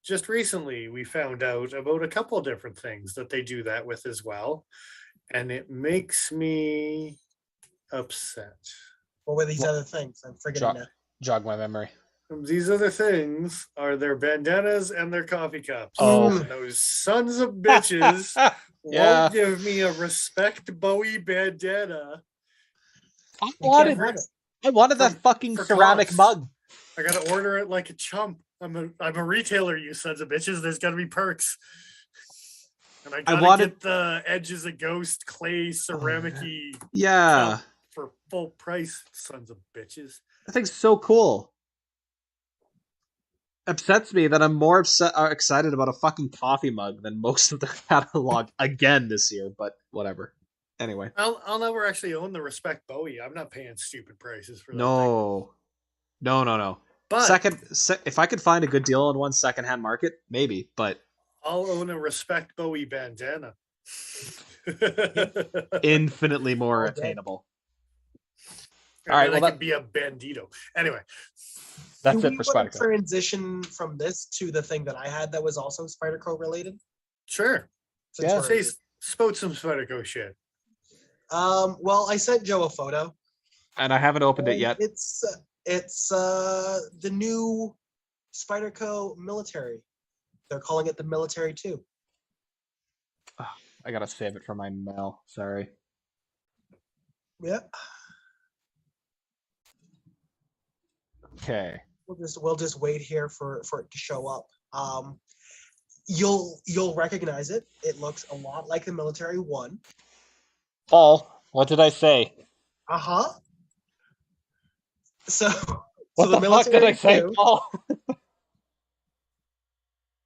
just recently we found out about a couple different things that they do that with as well. And it makes me upset. What were these other things? I'm forgetting now. Jog my memory. These other things are their bandanas and their coffee cups. Oh. And those sons of bitches Yeah. won't give me a Respect Bowie bandana. I You wanted, can't have it. I wanted that fucking for ceramic cost. mug. I gotta order it like a chump. I'm a retailer, you sons of bitches. There's gotta be perks. And I gotta wanted- get the Edges of Ghost clay ceramic-y Yeah, cup for full price, sons of bitches. that thing's so cool. Upsets me that I'm more excited about a fucking coffee mug than most of the catalog again this year, but whatever. Anyway. I'll never actually own the Respect Bowie. I'm not paying stupid prices for that thing. No. But If I could find a good deal on one secondhand market, maybe, but I'll own a Respect Bowie bandana. infinitely more Okay. attainable. And All right, then well, I could be a bandito. Anyway, That's Do it we for wanna Spyderco. transition from this to the thing that I had that was also Spyderco related? sure. Since Yeah. we're- Say spout some Spyderco shit. Well, I sent Joe a photo. And I haven't opened it and yet. It's the new Spyderco military. They're calling it the Military 2. I gotta save it for my mail. Sorry. Yeah. Okay. We'll just wait here for it to show up. You'll recognize it. It looks a lot like the Military 1. Paul, what did I say? Uh-huh. So What so the fuck did I say, 2, Paul?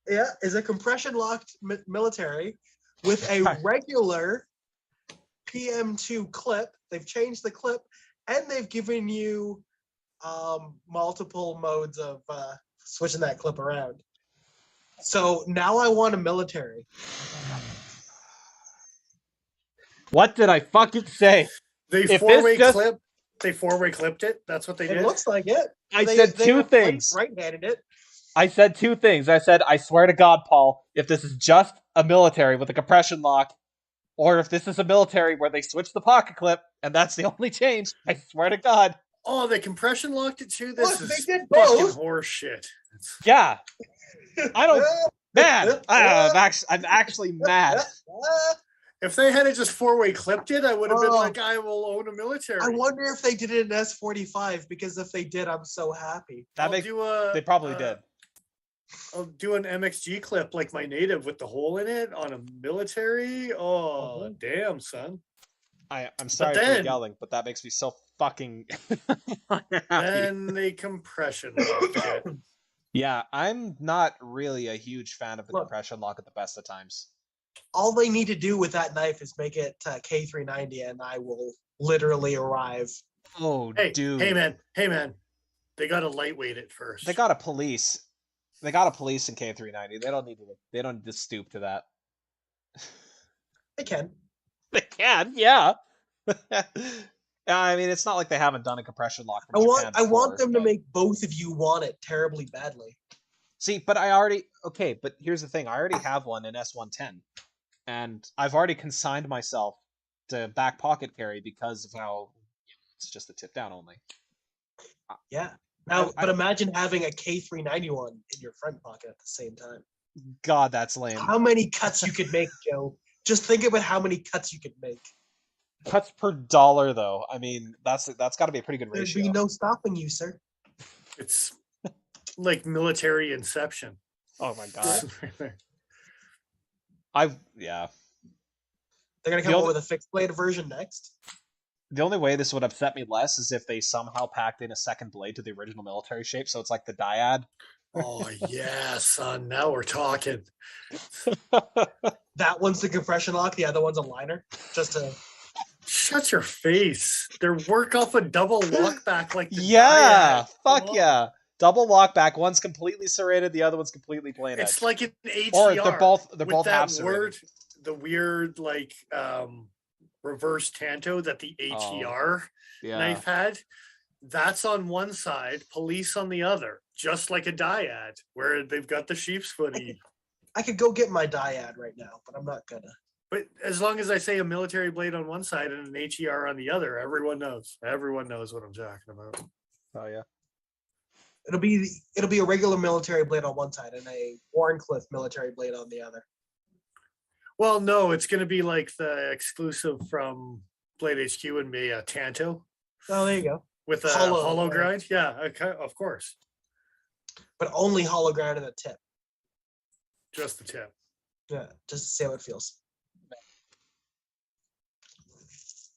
yeah, is a compression locked military with a regular PM2 clip. They've changed the clip and they've given you multiple modes of switching that clip around. So now I want a military. What did I fucking say? They If four-way this just- clip. They four-way clipped it. That's what they It did. looks like it. I said two things. Right-handed it. I said two things. I said, I swear to God, Paul, if this is just a military with a compression lock, or if this is a military where they switch the pocket clip, and that's the only change, I swear to God. Oh, they compression locked it too. This Look, is they did fucking both. horse shit. Yeah. I don't... Mad. I'm actually mad. If they had just four-way clipped it, I would have been Oh. like, I will own a military. I wonder if they did it in S45 because if they did, I'm so happy. That I'll makes... do a, They probably did. I'll do an MXG clip like my native with the hole in it on a military. Oh, damn, son. I'm sorry then- for yelling, but that makes me so fucking happy. Then they compression locked it. Yeah, I'm not really a huge fan of the Look. compression lock at the best of times. All they need to do with that knife is make it K390 and I will literally arrive. Oh, Hey, dude. hey, man. They got to lightweight it first. They got a police. They got a police in K390. They don't need to. They don't need to stoop to that. They can. They can, yeah. I mean, it's not like they haven't done a compression lock from I Japan want before, them to but- make both of you want it terribly badly. See, but I already okay. But here's the thing: I already have one in S110, and I've already consigned myself to back pocket carry because of how it's just the tip down only. Yeah. Now, I- but imagine having a K391 in your front pocket at the same time. God, that's lame. How many cuts you could make, Joe? Just think about how many cuts you could make. Cuts per dollar, though. I mean, that's got to be a pretty good There'd ratio. be no stopping you, sir. It's like military inception. Oh my god. Right there. Yeah. They're gonna The come up only- with a fixed blade version next. The only way this would upset me less is if they somehow packed in a second blade to the original military shape, so it's like the dyad. Oh yeah, son. Now we're talking. That one's the compression lock, the other one's a liner. Just to Shut your face. They're work off a double lock back like the Yeah, dyad. fuck Come on. yeah. Double lock back. One's completely serrated, the other one's completely plain edge. It's like an HDR. Or they're both with half that serrated. word, the weird like reverse tanto that the HDR Yeah. knife had. That's on one side, police on the other, just like a dyad, where they've got the sheep's footy. I could go get my dyad right now, but I'm not gonna. But as long as I say a military blade on one side and an HER on the other, everyone knows. Everyone knows what I'm talking about. Oh yeah. It'll be a regular military blade on one side and a Warncliffe military blade on the other. Well, no, it's going to be like the exclusive from Blade HQ and me, Tanto, Oh, there you go. with a Hollow, hollow right. grind. Yeah, okay, of course. But only hollow ground in the tip. Just the tip. Yeah, just to see how it feels.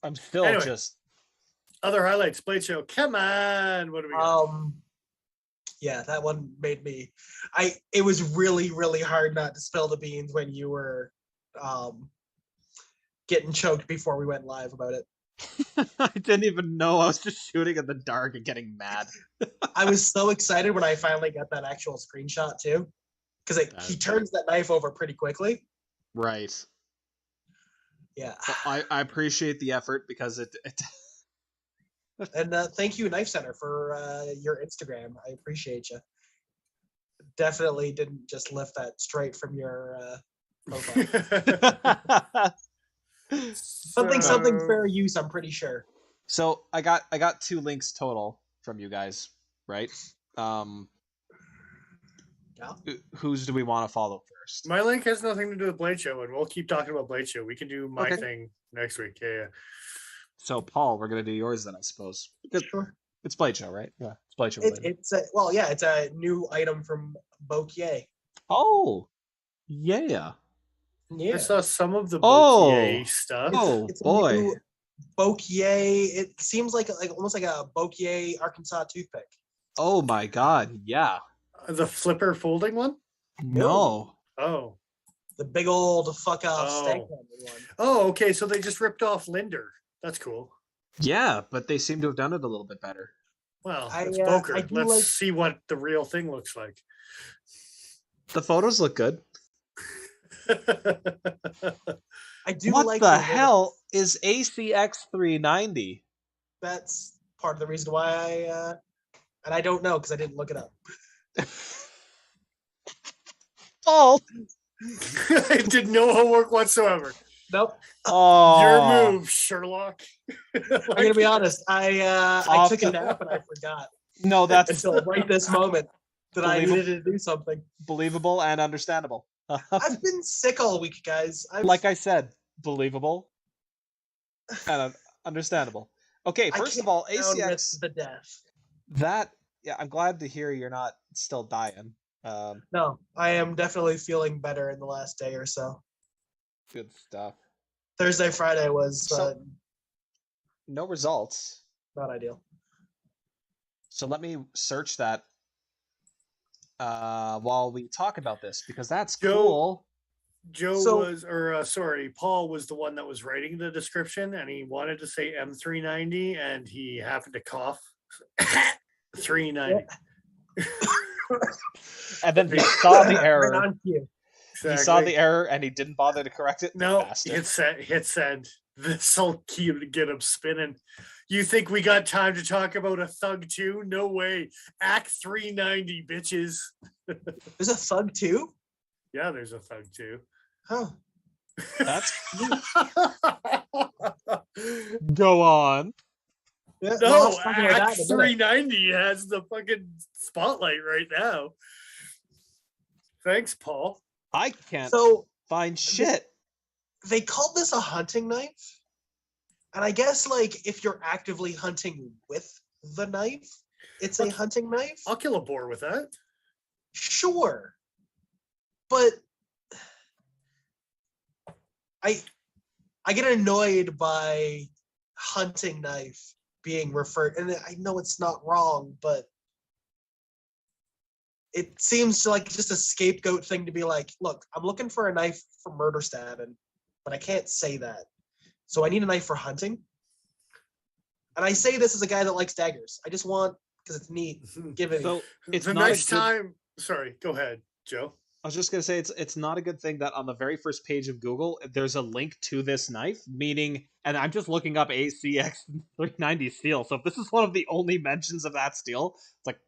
I'm still Anyway. just Other highlights, Blade Show. Come on. What do we got? Yeah, that one made me. It was really, really hard not to spill the beans when you were getting choked before we went live about it. I didn't even know I was just shooting in the dark and getting mad. I was so excited when I finally got that actual screenshot too, because he turns that knife over pretty quickly. Right. Yeah, I appreciate the effort because it and thank you, Knife Center, for your Instagram. I appreciate you. Definitely didn't just lift that straight from your profile. Something fair use. I'm pretty sure. So I got 2 links total from you guys, right? Yeah. Whose do we want to follow first? My link has nothing to do with Blade Show, and we'll keep talking about Blade Show. We can do my Okay. thing next week. Yeah. So Paul, we're gonna do yours then, I suppose. Sure. It's Blade Show, right? Yeah, it's Blade Show. It's a new item from Pokey. Oh, yeah. Yeah. I saw some of the Oh. Bouquier stuff. It's a boy. new Pokey. It seems like almost like a Pokey Arkansas toothpick. Oh my God, yeah. The flipper folding one? No. Oh. The big old fuck off Oh. stank hammer one. Oh, okay. So they just ripped off Linder. That's cool. Yeah, but they seem to have done it a little bit better. Well, I, it's I poker. do Let's like- see what the real thing looks like. The photos look good. I do What like the the hell is ACX 390? That's part of the reason why and I don't know because I didn't look it up. Paul. I did no homework whatsoever. Nope. Oh, Your move, Sherlock. I'm gonna be honest. I Off took a the- nap and I forgot No, that's until right this moment that I Believable. needed to do something. believable and understandable. I've been sick all week, guys. Like I said, believable and understandable. Okay, I first can't of all, down with ACX. the death. Yeah, I'm glad to hear you're not still dying. No, I am definitely feeling better in the last day or so. Good stuff. Thursday, Friday was So- No results. not ideal. So let me search that while we talk about this because that's Joe- cool. Joe So- was, or sorry, Paul was the one that was writing the description, and he wanted to say M390, and he happened to cough. 390. And then he saw the Right error. on cue. He saw the error and he didn't bother to correct it. No, Bastard. hit send. This'll get him spinning. You think we got time to talk about a Thug 2? No way. Act 390, bitches. There's a Thug 2? Yeah, there's a Thug 2. Huh. That's go on. Yeah, No, we'll talk about Act that in a minute. 390 has the fucking spotlight right now. Thanks, Paul. I can't So find shit. they called this a hunting knife. And I guess like if you're actively hunting with the knife, it's a hunting knife. I'll kill a boar with that. Sure. But I get annoyed by hunting knife being referred, and I know it's not wrong, but it seems like just a scapegoat thing to be like, look, I'm looking for a knife for murder stabbing, but I can't say that. So I need a knife for hunting. And I say this as a guy that likes daggers. I just want, because it's neat, give it. So it's the not next a good, time. Sorry, go ahead, Joe. I was just gonna say it's not a good thing that on the very first page of Google there's a link to this knife, meaning, and I'm just looking up ACX 390 steel. So if this is one of the only mentions of that steel, it's like,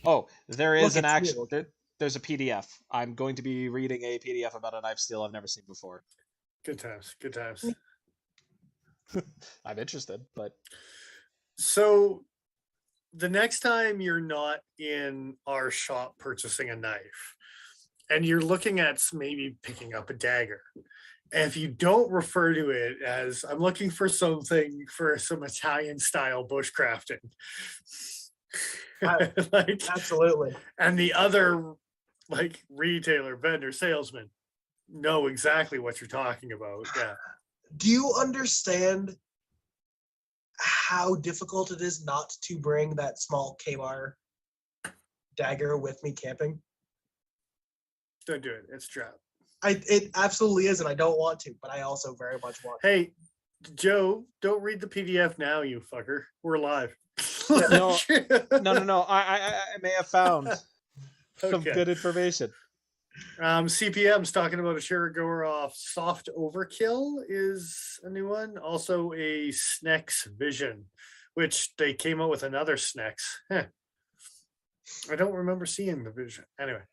oh, there is Look, an it's action. new. There's a PDF. I'm going to be reading a PDF about a knife steel I've never seen before. Good times. Good times. I'm interested, but So the next time you're not in our shop purchasing a knife and you're looking at maybe picking up a dagger, and if you don't refer to it as I'm looking for something for some Italian style bushcrafting, like, Absolutely. and the other like retailer, vendor, salesman know exactly what you're talking about. Yeah. Do you understand how difficult it is not to bring that small K-bar dagger with me camping? Don't do it. It's a trap. It absolutely is, and I don't want to, but I also very much want to. Hey, Joe, don't read the PDF now, you fucker. We're live. No. No. I may have found some Okay. good information. CPM's talking about a Shirogorov soft overkill is a new one. Also a SNEX Vision, which they came out with another SNEX. I don't remember seeing the Vision. Anyway.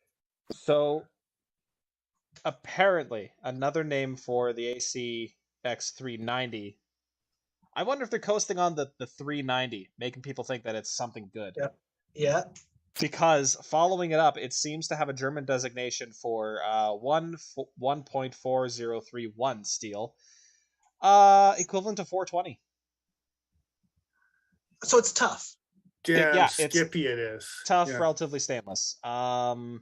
So apparently another name for the ACX 390. I wonder if they're coasting on the 390, making people think that it's something good. Yeah. Because following it up, it seems to have a German designation for 1.4031 steel, equivalent to 420. So it's tough. Damn Yeah, it's skippy it is. Tough, Yeah. relatively stainless. But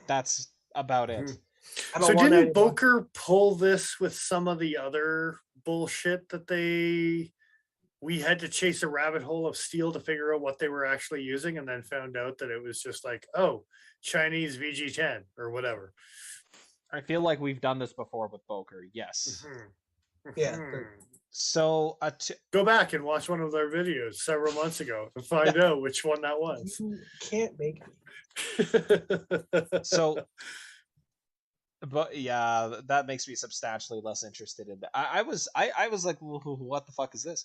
that's about it. So didn't Boker pull this with some of the other bullshit that we had to chase a rabbit hole of steel to figure out what they were actually using, and then found out that it was just like, oh, Chinese VG10 or whatever. I feel like we've done this before with Boker. Yes. Yeah. So go back and watch one of their videos several months ago to find out which one that was. You can't make me. So, but yeah, that makes me substantially less interested in that. I was like, what the fuck is this?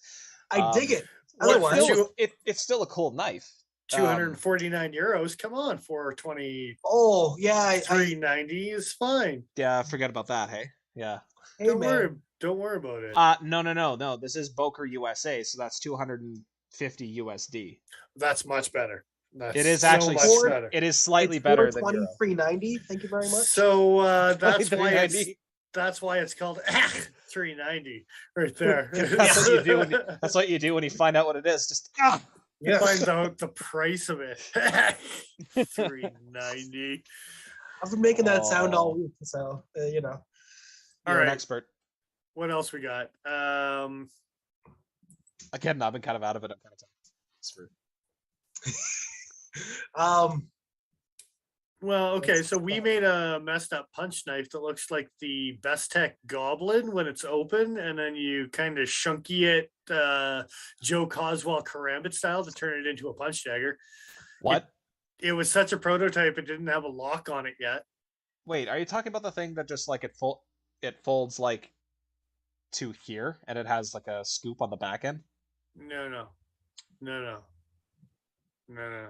I dig it. Otherwise, it's still a cool knife. 249 euros. Come on, 420. Oh yeah, 390 is fine. Yeah, forget about that. Hey, yeah. Hey, don't worry about it. No. This is Boker USA, so that's 250 USD. That's much better. It is actually much better. It is slightly better than Euro. 390. Thank you very much. So that's why it's called 390 right there. That's what you do when you find out what it is. Just you find out the price of it. 390. I've been making that sound all week, so you know. You're an expert. What else we got? Again, I've been kind of out of it. I'm kind of tired. It's rude. Well, okay, It's so we fun. made a messed up punch knife that looks like the Best Tech Goblin when it's open, and then you kind of shunky it Joe Coswell Karambit style to turn it into a punch dagger. What? It was such a prototype; it didn't have a lock on it yet. Wait, are you talking about the thing that just like it folds like to here and it has like a scoop on the back end? No, no, no, no, no, no.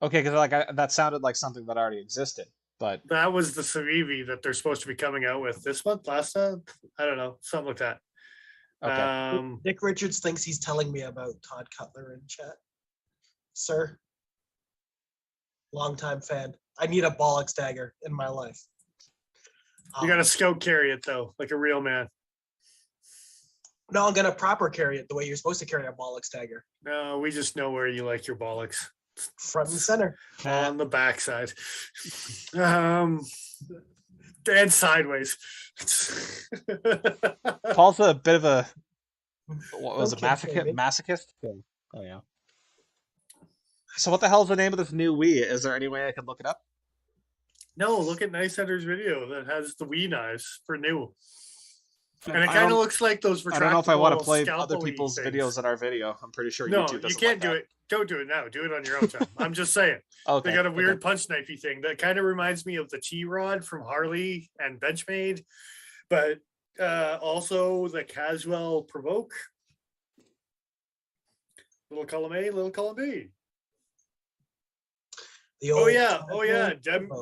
Okay, because like that sounded like something that already existed, but That was the Civivi that they're supposed to be coming out with this month, last month. I don't know, something like that. okay. Nick Richards thinks he's telling me about Todd Cutler in chat. Sir, longtime fan. I need a bollocks dagger in my life. You got to scout carry it though, like a real man. No, I'm gonna proper carry it the way you're supposed to carry a bollocks dagger. No, we just know where you like your bollocks. Front and center. On the backside. And sideways. Paul's a bit of a what was Okay, it, baby. masochist? Oh yeah. So what the hell's the name of this new Wii? Is there any way I can look it up? No, look at Nice Hunter's video that has the Wii knives for new. And it I kind of don't- looks like those retractable I don't know if I want to play other scalpel-y people's things. videos in our video. I'm pretty sure No, YouTube you doesn't can't like do that. it. Don't do it now. Do it on your own time. I'm just saying. Okay. They got a weird okay. punch knifey thing that kind of reminds me of the T-Rod from Harley and Benchmade, but also the Caswell Provoke. Little column A, little column B. The Oh old yeah, Provoke.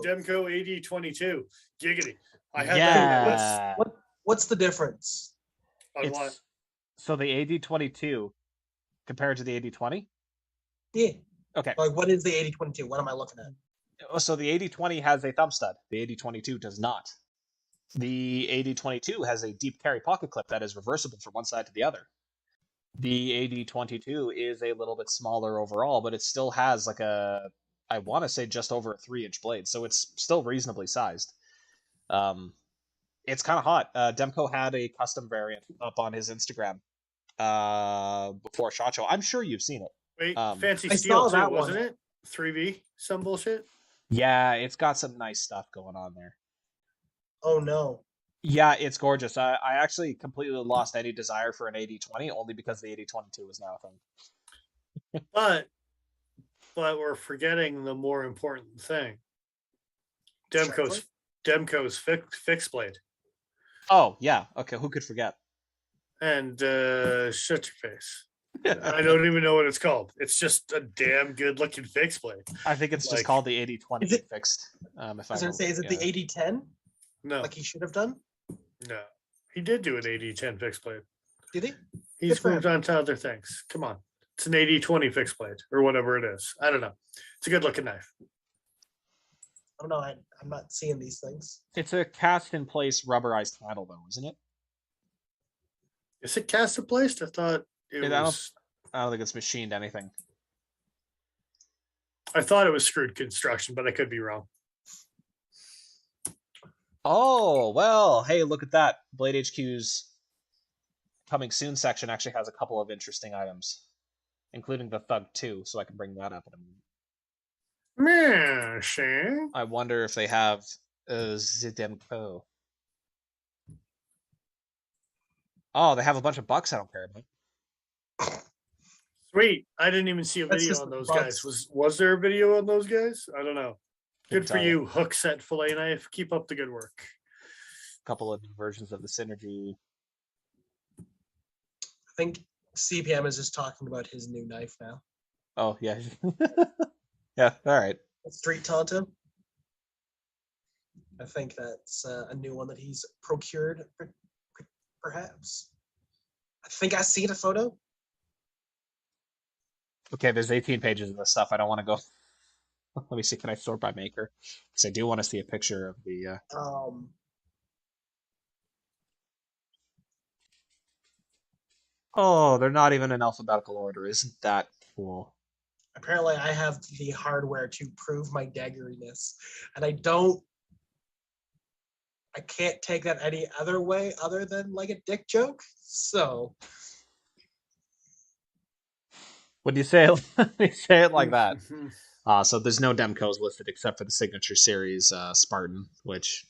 Demco AD22. Giggity. I had Yeah. What's the difference? that on what? It's so the AD22 compared to the AD20. Yeah. Okay. Like, what is the 8022? What am I looking at? So the AD20 has a thumb stud. The AD22 does not. The AD22 has a deep carry pocket clip that is reversible from one side to the other. The AD22 is a little bit smaller overall, but it still has like I want to say just over a 3-inch blade, so it's still reasonably sized. It's kind of hot. Demko had a custom variant up on his Instagram before SHOT Show. I'm sure you've seen it. Wait, Fancy I Steel saw too, that wasn't one. it? 3V, some bullshit. Yeah, it's got some nice stuff going on there. Oh no. Yeah, it's gorgeous. I actually completely lost any desire for an AD20 only because the AD22 is now a thing. But we're forgetting the more important thing. Demko's fixed blade. Oh, yeah. Okay, who could forget? And shut your face. I don't even know what it's called. It's just a damn good looking fixed blade. I think it's just Like- called the 8020 Is it- fixed. If I I was gonna remember, say, is it the yeah. 8010? No, Like he should have done? no. He did do an 8010 fixed blade. Did he? He's Good for moved on to other things. Come on. It's an 8020 fixed blade or whatever it is. I don't know. It's a good looking knife. Oh no, I'm not seeing these things. It's a cast in place rubberized handle, though, isn't it? Is it cast in place? I thought it I was. don't think it's machined anything. I thought it was screwed construction, but I could be wrong. Oh, well, hey, look at that. Blade HQ's coming soon section actually has a couple of interesting items, including the Thug 2, so I can bring that up in a moment. Sure. I wonder if they have Zidemko. Oh, they have a bunch of bucks I don't care about. Sweet. I didn't even see a That's video just on the those bugs. guys. Was there a video on those guys? I don't know. Couldn't Good for tell you, hook set fillet knife. Keep up the good work. A couple of new versions of the Synergy. I think CPM is just talking about his new knife now. Oh, yeah. Yeah, all right. Street Taunta. I think that's a new one that he's procured, perhaps. I think I seen a photo. Okay, there's 18 pages of this stuff. I don't want to go. Let me see. Can I sort by maker? Because I do want to see a picture of the. Oh, they're not even in alphabetical order. Isn't that cool? Apparently, I have the hardware to prove my daggeriness, and I can't take that any other way other than like a dick joke. So When you say it, when you say it like that, So there's no Demcos listed except for the Signature Series Spartan, which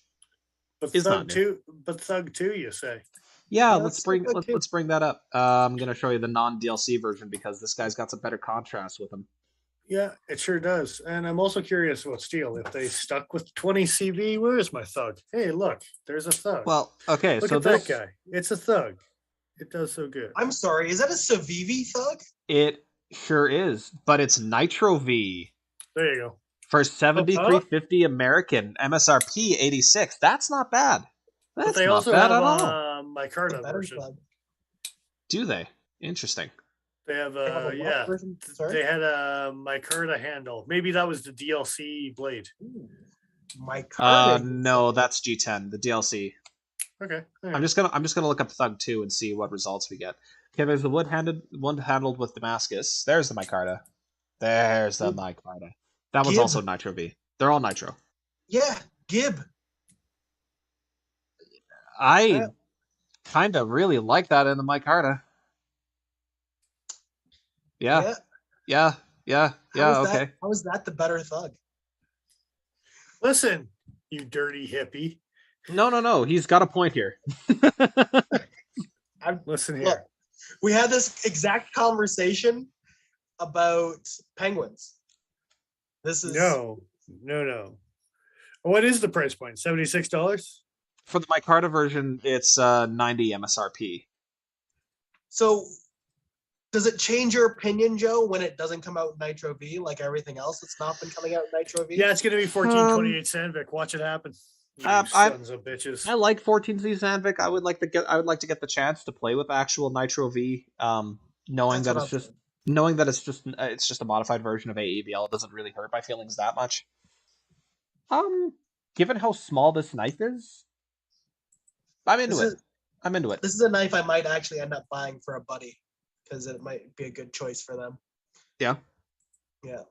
But is not Thug new. 2, but Thug 2, you say? Yeah, Yeah, let's that's bring good too. let's bring that up. I'm gonna show you the non-DLC version because this guy's got some better contrast with him. Yeah, it sure does. And I'm also curious about Steel. If they stuck with 20 CV, where is my Thug? Hey, look, there's a Thug. Well, okay, Look so at this that guy. It's a Thug. It does so good. I'm sorry, is that a Civivi thug? it sure is, but it's Nitro V There you go. for 73.50 American, MSRP 86. That's not bad. But That's they not also bad have at all. my The Carta better version. thug. Do they? Interesting. They have They have a what yeah. version? Sorry? They had a Micarta handle. Maybe that was the DLC blade. Ooh, my card. No, that's G10, the DLC. Okay. I'm just gonna look up Thug 2 and see what results we get. Okay, there's the one handled with Damascus. There's the Micarta. There's the Micarta. That one's Gib. also Nitro V. They're all Nitro. Yeah, Gib. I Yeah. kind of really like that in the Micarta. Yeah, Yeah. yeah, How is okay. that? How is that the better thug? Listen, you dirty hippie. No. He's got a point here. Listen here. Look, we had this exact conversation about penguins. This is No. What is the price point? $76? For the Micarta version, it's 90 MSRP. so. Does it change your opinion, Joe, when it doesn't come out in Nitro V like everything else that's not been coming out in Nitro V? Yeah, it's gonna be 1428 Sandvik. Watch it happen. You sons of bitches. I like 14Z Zanvik. I would like to get the chance to play with actual Nitro V. Knowing That's that what it's I'm it's just a modified version of AEBL, it doesn't really hurt my feelings that much. Given how small this knife is, I'm into it. I'm into it. This is a knife I might actually end up buying for a buddy because it might be a good choice for them. Yeah. Yeah.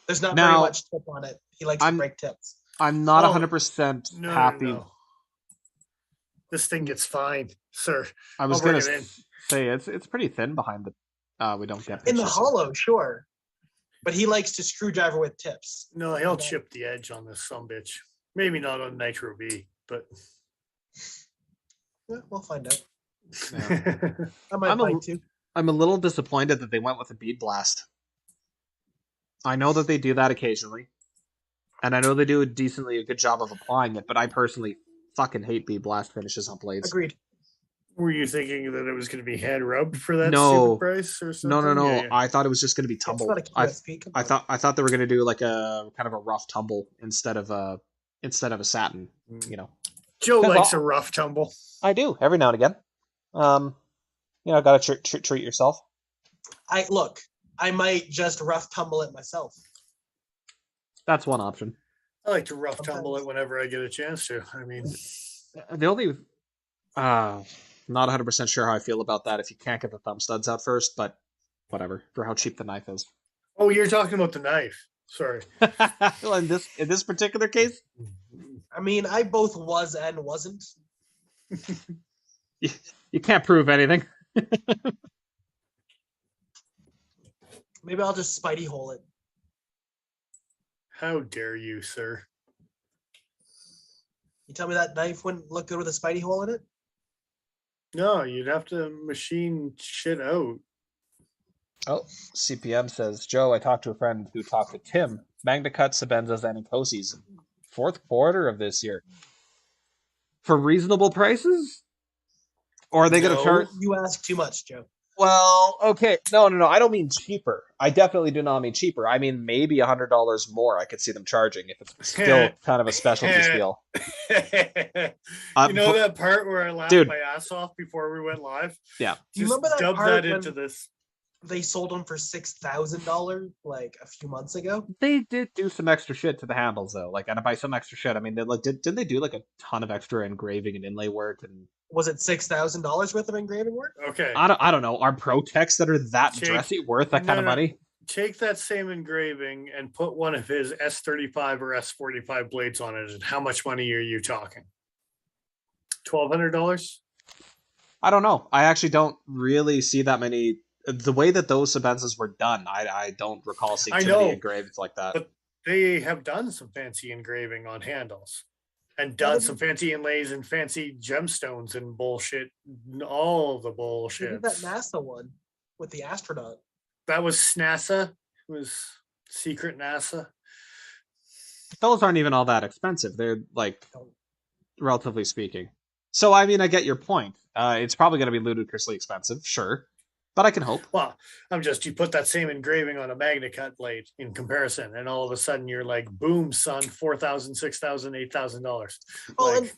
There's not Now, very much tip on it. He likes to break tips. I'm not Oh, 100% No, happy. no. This thing gets fine, sir. I was I'll bring gonna it in. say it's pretty thin behind the. We don't get In the pictures. hollow, sure. But he likes to screwdriver with tips. No, he'll chip the edge on this sumbitch. Maybe not on Nitro V, but Yeah, we'll find out. Yeah. I might buy two. I'm a little disappointed that they went with a bead blast. I know that they do that occasionally, and I know they do a good job of applying it, but I personally fucking hate bead blast finishes on blades. Agreed. were you thinking that it was going to be hand rubbed for that No. stupid price or something? No. Yeah, yeah. I thought it was just going to be It's tumble. not a QSP. Come I on. thought they were going to do like a kind of a rough tumble instead of a satin. You know, Joe 'Cause likes a rough tumble. I do every now and again. Got to treat yourself. I might just rough tumble it myself. That's one option. I like to rough tumble it whenever I get a chance to. I mean, The only, not 100% sure how I feel about that if you can't get the thumb studs out first, but whatever, for how cheap the knife is. oh, you're talking about the knife. Sorry. Well, in this particular case, I mean, I both was and wasn't. you can't prove anything. Maybe I'll just Spidey hole it. How dare you, sir? You tell me that knife wouldn't look good with a Spidey hole in it? No, you'd have to machine shit out. Oh, CPM says, Joe, I talked to a friend who talked to Tim, Magna Cut, Sabenzas, and Incosi's fourth quarter of this year. For reasonable prices? Or are they going to No. charge? You ask too much, Joe. Well, okay. No. I don't mean cheaper. I definitely do not mean cheaper. I mean maybe $100 more I could see them charging if it's still kind of a specialty steel. You know that part where I laughed Dude. my ass off before we went live? Yeah. Do you Just remember that dub part that when into this. they sold them for $6,000 like a few months ago? They did do some extra shit to the handles though. Like, and by some extra shit, I mean they didn't they do like a ton of extra engraving and inlay work and Was it $6,000 worth of engraving work? Okay. I don't know. Are Pro Techs that are that Jake, dressy worth that kind of no. money? Take that same engraving and put one of his S35 or S45 blades on it. And how much money are you talking? $1,200? I don't know. I actually don't really see that many the way that those Sabenzas were done, I don't recall seeing I too many know, engraved like that. but they have done some fancy engraving on handles and Yeah, done they some did- fancy inlays and fancy gemstones and bullshit. All the They bullshit. did that NASA one with the astronaut. That was NASA. It was secret NASA. Those aren't even all that expensive. They're like, Oh, relatively speaking. So I mean, I get your point. It's probably going to be ludicrously expensive, sure, but I can hope. Well, you put that same engraving on a magnet cut blade in comparison, and all of a sudden you're like, boom, son, $4,000, $6,000, $8,000. Well, Like,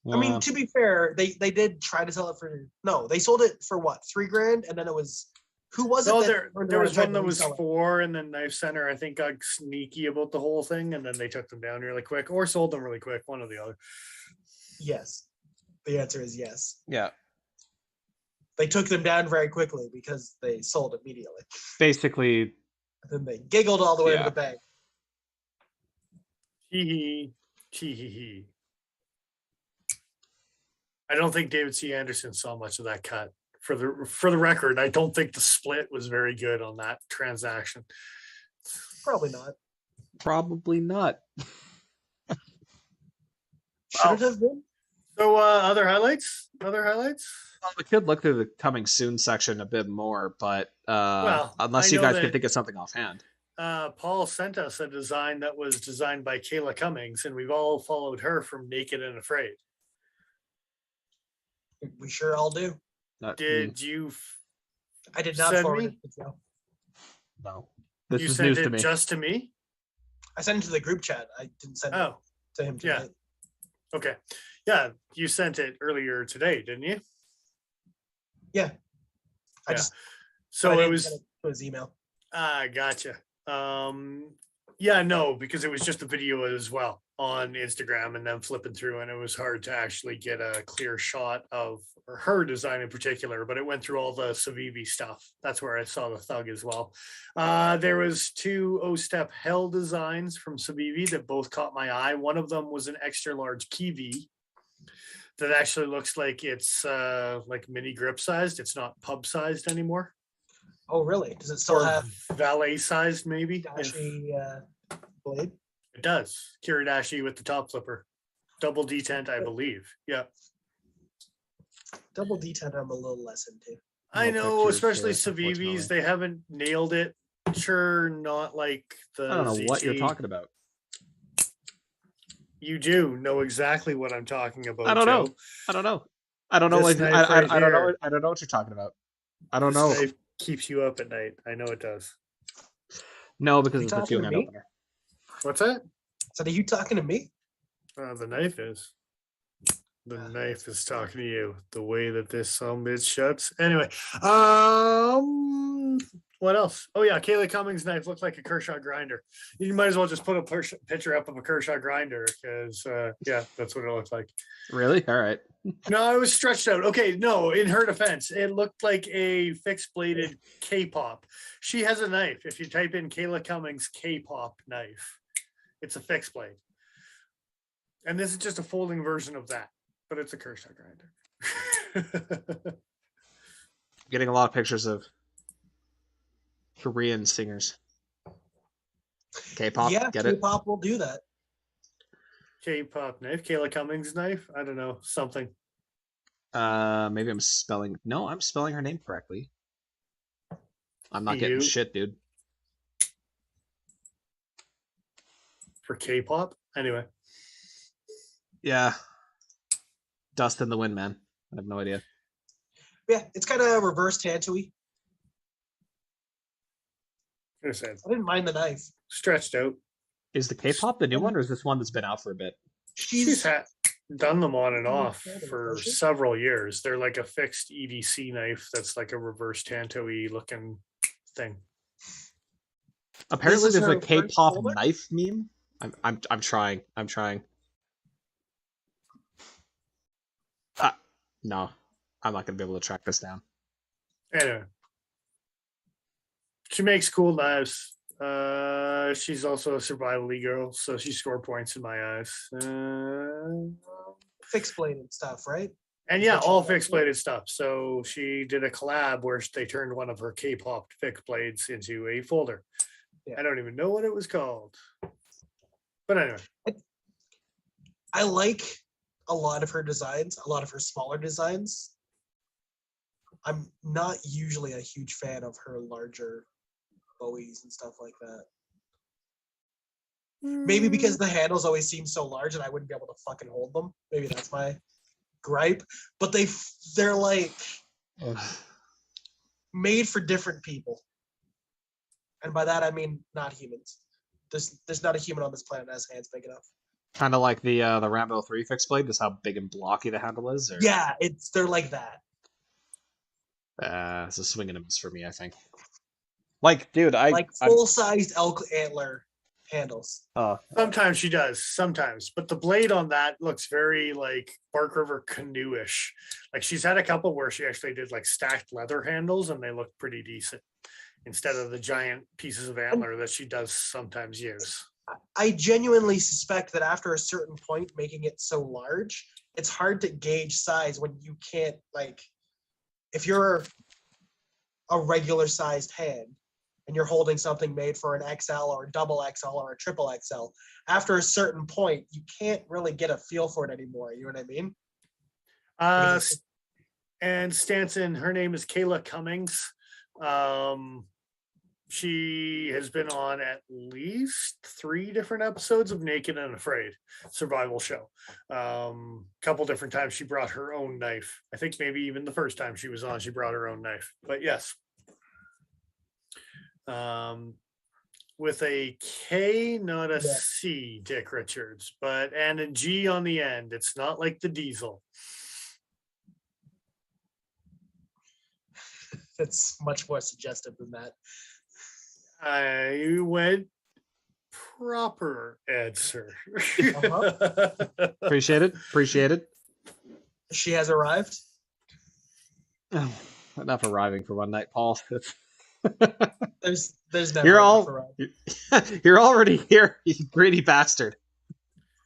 and I mean, to be fair, they did try to sell it for they sold it for what, $3,000, and then it was who was it? no, that there turned there around was and tried one to that was resell it? 4, and then Knife Center, I think, got sneaky about the whole thing, and then they took them down really quick, or sold them really quick, one or the other. Yes, the answer is yes. Yeah, They took them down very quickly because they sold immediately. basically, And then they giggled all the way Yeah. to the bank. Hee hee. I don't think David C. Anderson saw much of that cut. For the record, I don't think the split was very good on that transaction. Probably not. probably not. Should it have been? So other highlights? Well, we could look through the coming soon section a bit more, but Well, unless I you know guys that- can think of something offhand. Paul sent us a design that was designed by Kayla Cummings, and we've all followed her from Naked and Afraid. We sure all do. Did you? I did not Send forward me? it to Joe. No, this You is sent news to it me. just to me? I sent it to the group chat. I didn't send it Oh, to him yeah. tonight. okay. Yeah, you sent it earlier today, didn't you? I Yeah. just So I it didn't was. send it to his email. Gotcha. Yeah, no, because it was just a video as well on Instagram, and then flipping through, and it was hard to actually get a clear shot of her design in particular, but it went through all the Savivi stuff. That's where I saw the thug as well. There was 2 O-Step Hell designs from Savivi that both caught my eye. One of them was an extra large Kiwi that actually looks like it's like mini grip sized. It's not pub sized anymore. Oh, really? Does it still Or have valet sized, maybe. If- Dashi blade? It does. Kiridashi with the top flipper. Double detent, I believe. Yeah. Double D10 I'm a little less into. I No know, pictures especially here, unfortunately. Savivis, they haven't nailed it. Sure, not like the I don't know what you're ZT. talking about. You do know exactly what I'm talking about. I don't know. Joe. I don't know. I don't know. This Like, knife right I don't know. here. I don't know what you're talking about. I don't This know. knife keeps you up at night. I know it does. No, because You of the talking to fuel end me? opener. What's that? So are you talking to me? The knife is. The Ah, knife is talking to you. The way that this bitch shuts. Anyway, what else? Oh yeah, Kayla Cummings' knife looked like a Kershaw grinder. You might as well just put a picture up of a Kershaw grinder because yeah, that's what it looked like. Really? All right. No, it was stretched out. Okay, no, in her defense, it looked like a fixed bladed K-pop. She has a knife. If you type in Kayla Cummings K-pop knife, it's a fixed blade. And this is just a folding version of that, but it's a Kershaw grinder. Getting a lot of pictures of Korean singers. K-pop. Yeah, Get it? K-pop will do that. K-pop knife, Kayla Cummings knife. I don't know, something. Maybe I'm spelling. No, I'm spelling her name correctly. I'm not getting You- shit, dude. For K-pop. Anyway, Yeah. Dust in the wind, man. I have no idea. Yeah, it's kind of reverse tattooy. like I said, I didn't mind the knife. stretched out. Is the K-pop the new one, or is this one that's been out for a bit? She's done them on and off Yeah, for does she? several years. They're like a fixed EDC knife that's like a reverse Tanto-y looking thing. Apparently, is there's a her first K-pop folder? knife meme. I'm trying. I'm trying. No, I'm not gonna be able to track this down. Anyway, she makes cool knives. She's also a survival girl, so she scored points in my eyes. Fixed bladed stuff, right? And yeah, all fixed bladed stuff. So she did a collab where they turned one of her K-pop fixed blades into a folder. Yeah. I don't even know what it was called. But anyway. I like a lot of her designs, a lot of her smaller designs. I'm not usually a huge fan of her larger Bowies and stuff like that. Maybe because the handles always seem so large and I wouldn't be able to fucking hold them. Maybe that's my gripe. But they're like made for different people. And by that I mean not humans. There's not a human on this planet that has hands big enough. Kind of like the Rambo 3 fixed blade, just how big and blocky the handle is? Or... Yeah, they're like that. It's a swing and a miss for me, I think. Like, dude, like full-sized elk antler handles. Sometimes she does, sometimes. But the blade on that looks very like Bark River canoe-ish. Like she's had a couple where she actually did like stacked leather handles and they look pretty decent instead of the giant pieces of antler that she does sometimes use. I genuinely suspect that after a certain point, making it so large, it's hard to gauge size when you can't, like, if you're a regular sized hand and you're holding something made for an XL or a double XL or a triple XL, after a certain point, you can't really get a feel for it anymore. You know what I mean? And Stanson, her name is Kayla Cummings. She has been on at least 3 different episodes of Naked and Afraid survival show. Couple different times she brought her own knife. I think maybe even the first time she was on, she brought her own knife. But yes. With a K, not a C, Dick Richards, and a G on the end. It's not like the diesel. It's much more suggestive than that. I went proper answer. Appreciate it. She has arrived. Oh, enough arriving for one night, Paul. There's never You're already here, you greedy bastard.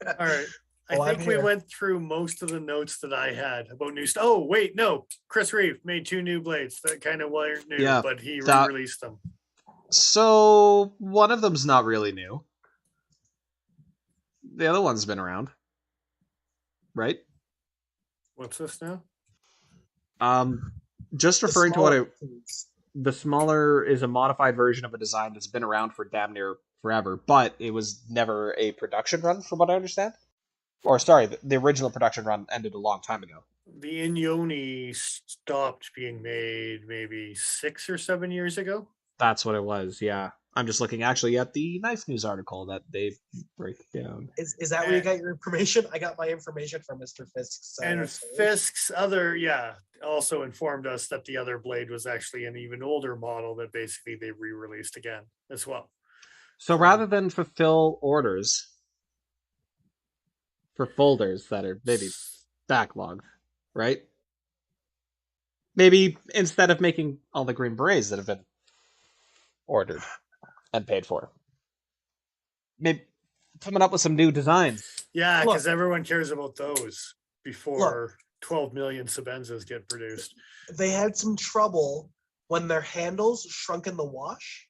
All right. I think we went through most of the notes that I had about new stuff. Oh, wait, no. Chris Reeve made 2 new blades that kind of weren't new, but he re-released them. So one of them's not really new. The other one's been around, right? What's this now? Just referring to the smaller is a modified version of a design that's been around for damn near forever, but it was never a production run, from what I understand. Or sorry, the original production run ended a long time ago. The Inyoni stopped being made maybe 6 or 7 years ago. That's what it was, yeah. I'm just looking actually at the Knife News article that they break down. Is that where you got your information? I got my information from Mr. Fisk's. And Fisk's also informed us that the other blade was actually an even older model that basically they re-released again as well. So rather than fulfill orders for folders that are maybe backlogged, right? Maybe instead of making all the green berets that have been ordered and paid for, maybe coming up with some new designs. Yeah, because everyone cares about those before 12 million Sabenzas get produced. They had some trouble when their handles shrunk in the wash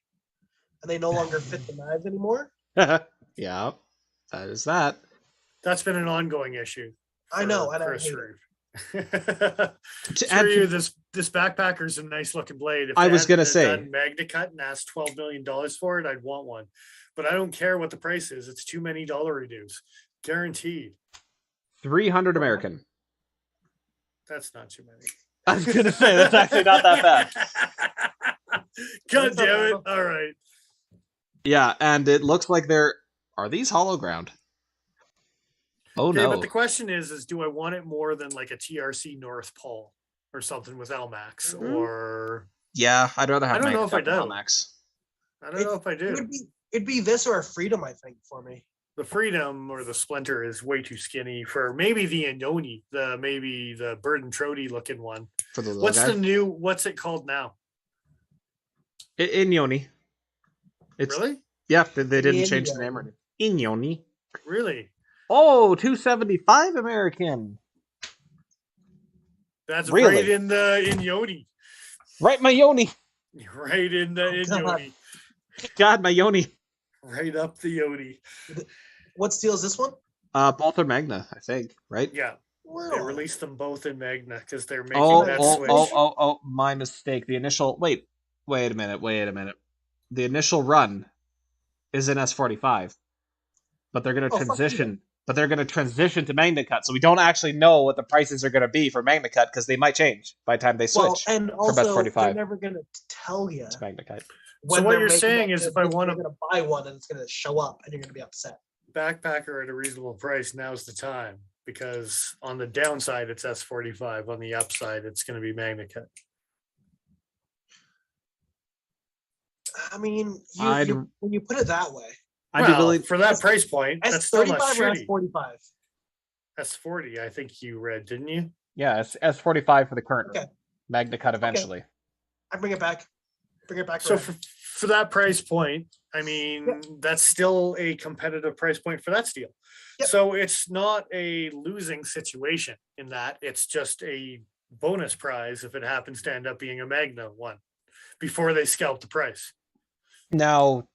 and they no longer fit the knives anymore. Yeah, that is that. That's been an ongoing issue. I know. And Chris Reeve. This backpacker's a nice looking blade. If I was gonna say Magna Cut and asked $12 million for it, I'd want one. But I don't care what the price is. It's too many dollar reduce, guaranteed. 300 American. That's not too many. I was gonna say that's actually not that bad. God damn it! All right. Yeah, and it looks like are these hollow ground? Oh no! But the question is do I want it more than like a TRC North Pole or something with LMAX or? Yeah, I'd rather have. I don't know if I do. LMAX. I don't know if I do. It'd be this or a Freedom, I think, for me. The Freedom or the Splinter is way too skinny for maybe the Inyoni, maybe the Bird and Trody looking one. For the what's it called now? Inyoni. Really? Yeah, they didn't change the name or anything. Inyoni. Really? Oh, 275 American. That's Really? right in Yoni. Right, my yoni. Right in God. Yoni. God, my yoni. Right up the Yoni. What steel is this one? Both are Magna, I think, right? Yeah. They Really? released them both in Magna because they're making Oh, that oh, switch. oh, my mistake. The initial wait a minute. The initial run is in S45, but they're gonna Oh, fuck you. transition. But they're gonna transition to Magna Cut, so we don't actually know what the prices are gonna be for Magna Cut because they might change by the time they Well, switch and from also they're S45 never gonna tell you to Magna Cut. So when what they're you're making saying it, is if I want you're to gonna buy one and it's gonna show up and you're gonna be upset. backpacker at a reasonable price, now's the time. Because on the downside, it's S45. On the upside, it's going to be Magna Cut. I mean, I'd- when you put it that way, I'd be Well, willing. for that price point, that's still not S35 or shitty. S45? S40, I think you read, didn't you? Yeah, it's S45 for the current Okay. run. Magna Cut eventually. I bring it back. Bring it back. So around. for that price point, I mean, that's still a competitive price point for that steel. Yep. So it's not a losing situation in that. It's just a bonus prize if it happens to end up being a Magna one before they scalp the price. Now,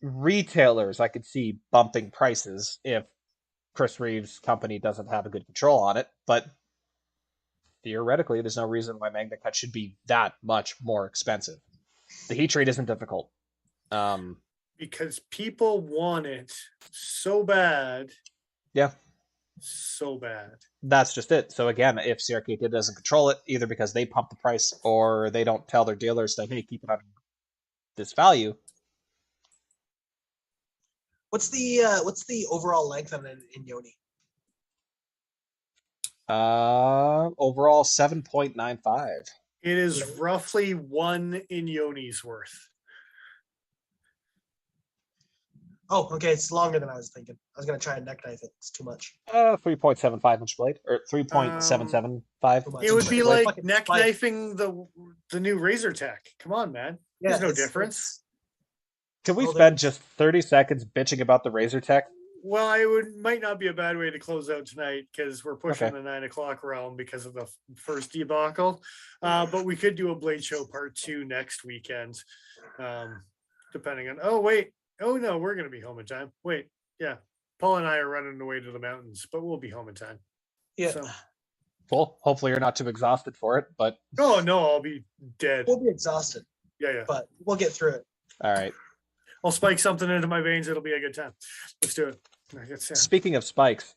retailers, I could see bumping prices if Chris Reeves' company doesn't have a good control on it, but theoretically, there's no reason why Magna Cut should be that much more expensive. The heat treat isn't difficult. Because people want it so bad. Yeah. So bad. That's just it. So again, if CRK doesn't control it, either because they pump the price or they don't tell their dealers to, hey, keep it on this value. What's the overall length on an in Yoni? Overall 7.95. It is roughly 1 in Yoni's worth. Oh, okay, it's longer than I was thinking. I was gonna try and neck knife it. It's too much. 3.75 inch blade or 3.775. It would be It's like fucking neck spike. knifing the new Razor Tech. Come on, man. Yeah, There's no it's- difference. Can we Oh, spend just 30 seconds bitching about the Razor Tech? Well, it might not be a bad way to close out tonight because we're pushing Okay. the 9 o'clock realm because of the first debacle. But we could do a Blade Show part 2 next weekend, depending on. Oh wait, oh no, we're gonna be home in time. Wait, yeah, Paul and I are running away to the mountains, but we'll be home in time. Yeah, So, Well, hopefully you're not too exhausted for it, but oh no, I'll be dead. we'll be exhausted, Yeah. but we'll get through it. all right. I'll spike something into my veins. It'll be a good time. Let's do it. That's it. Speaking of spikes,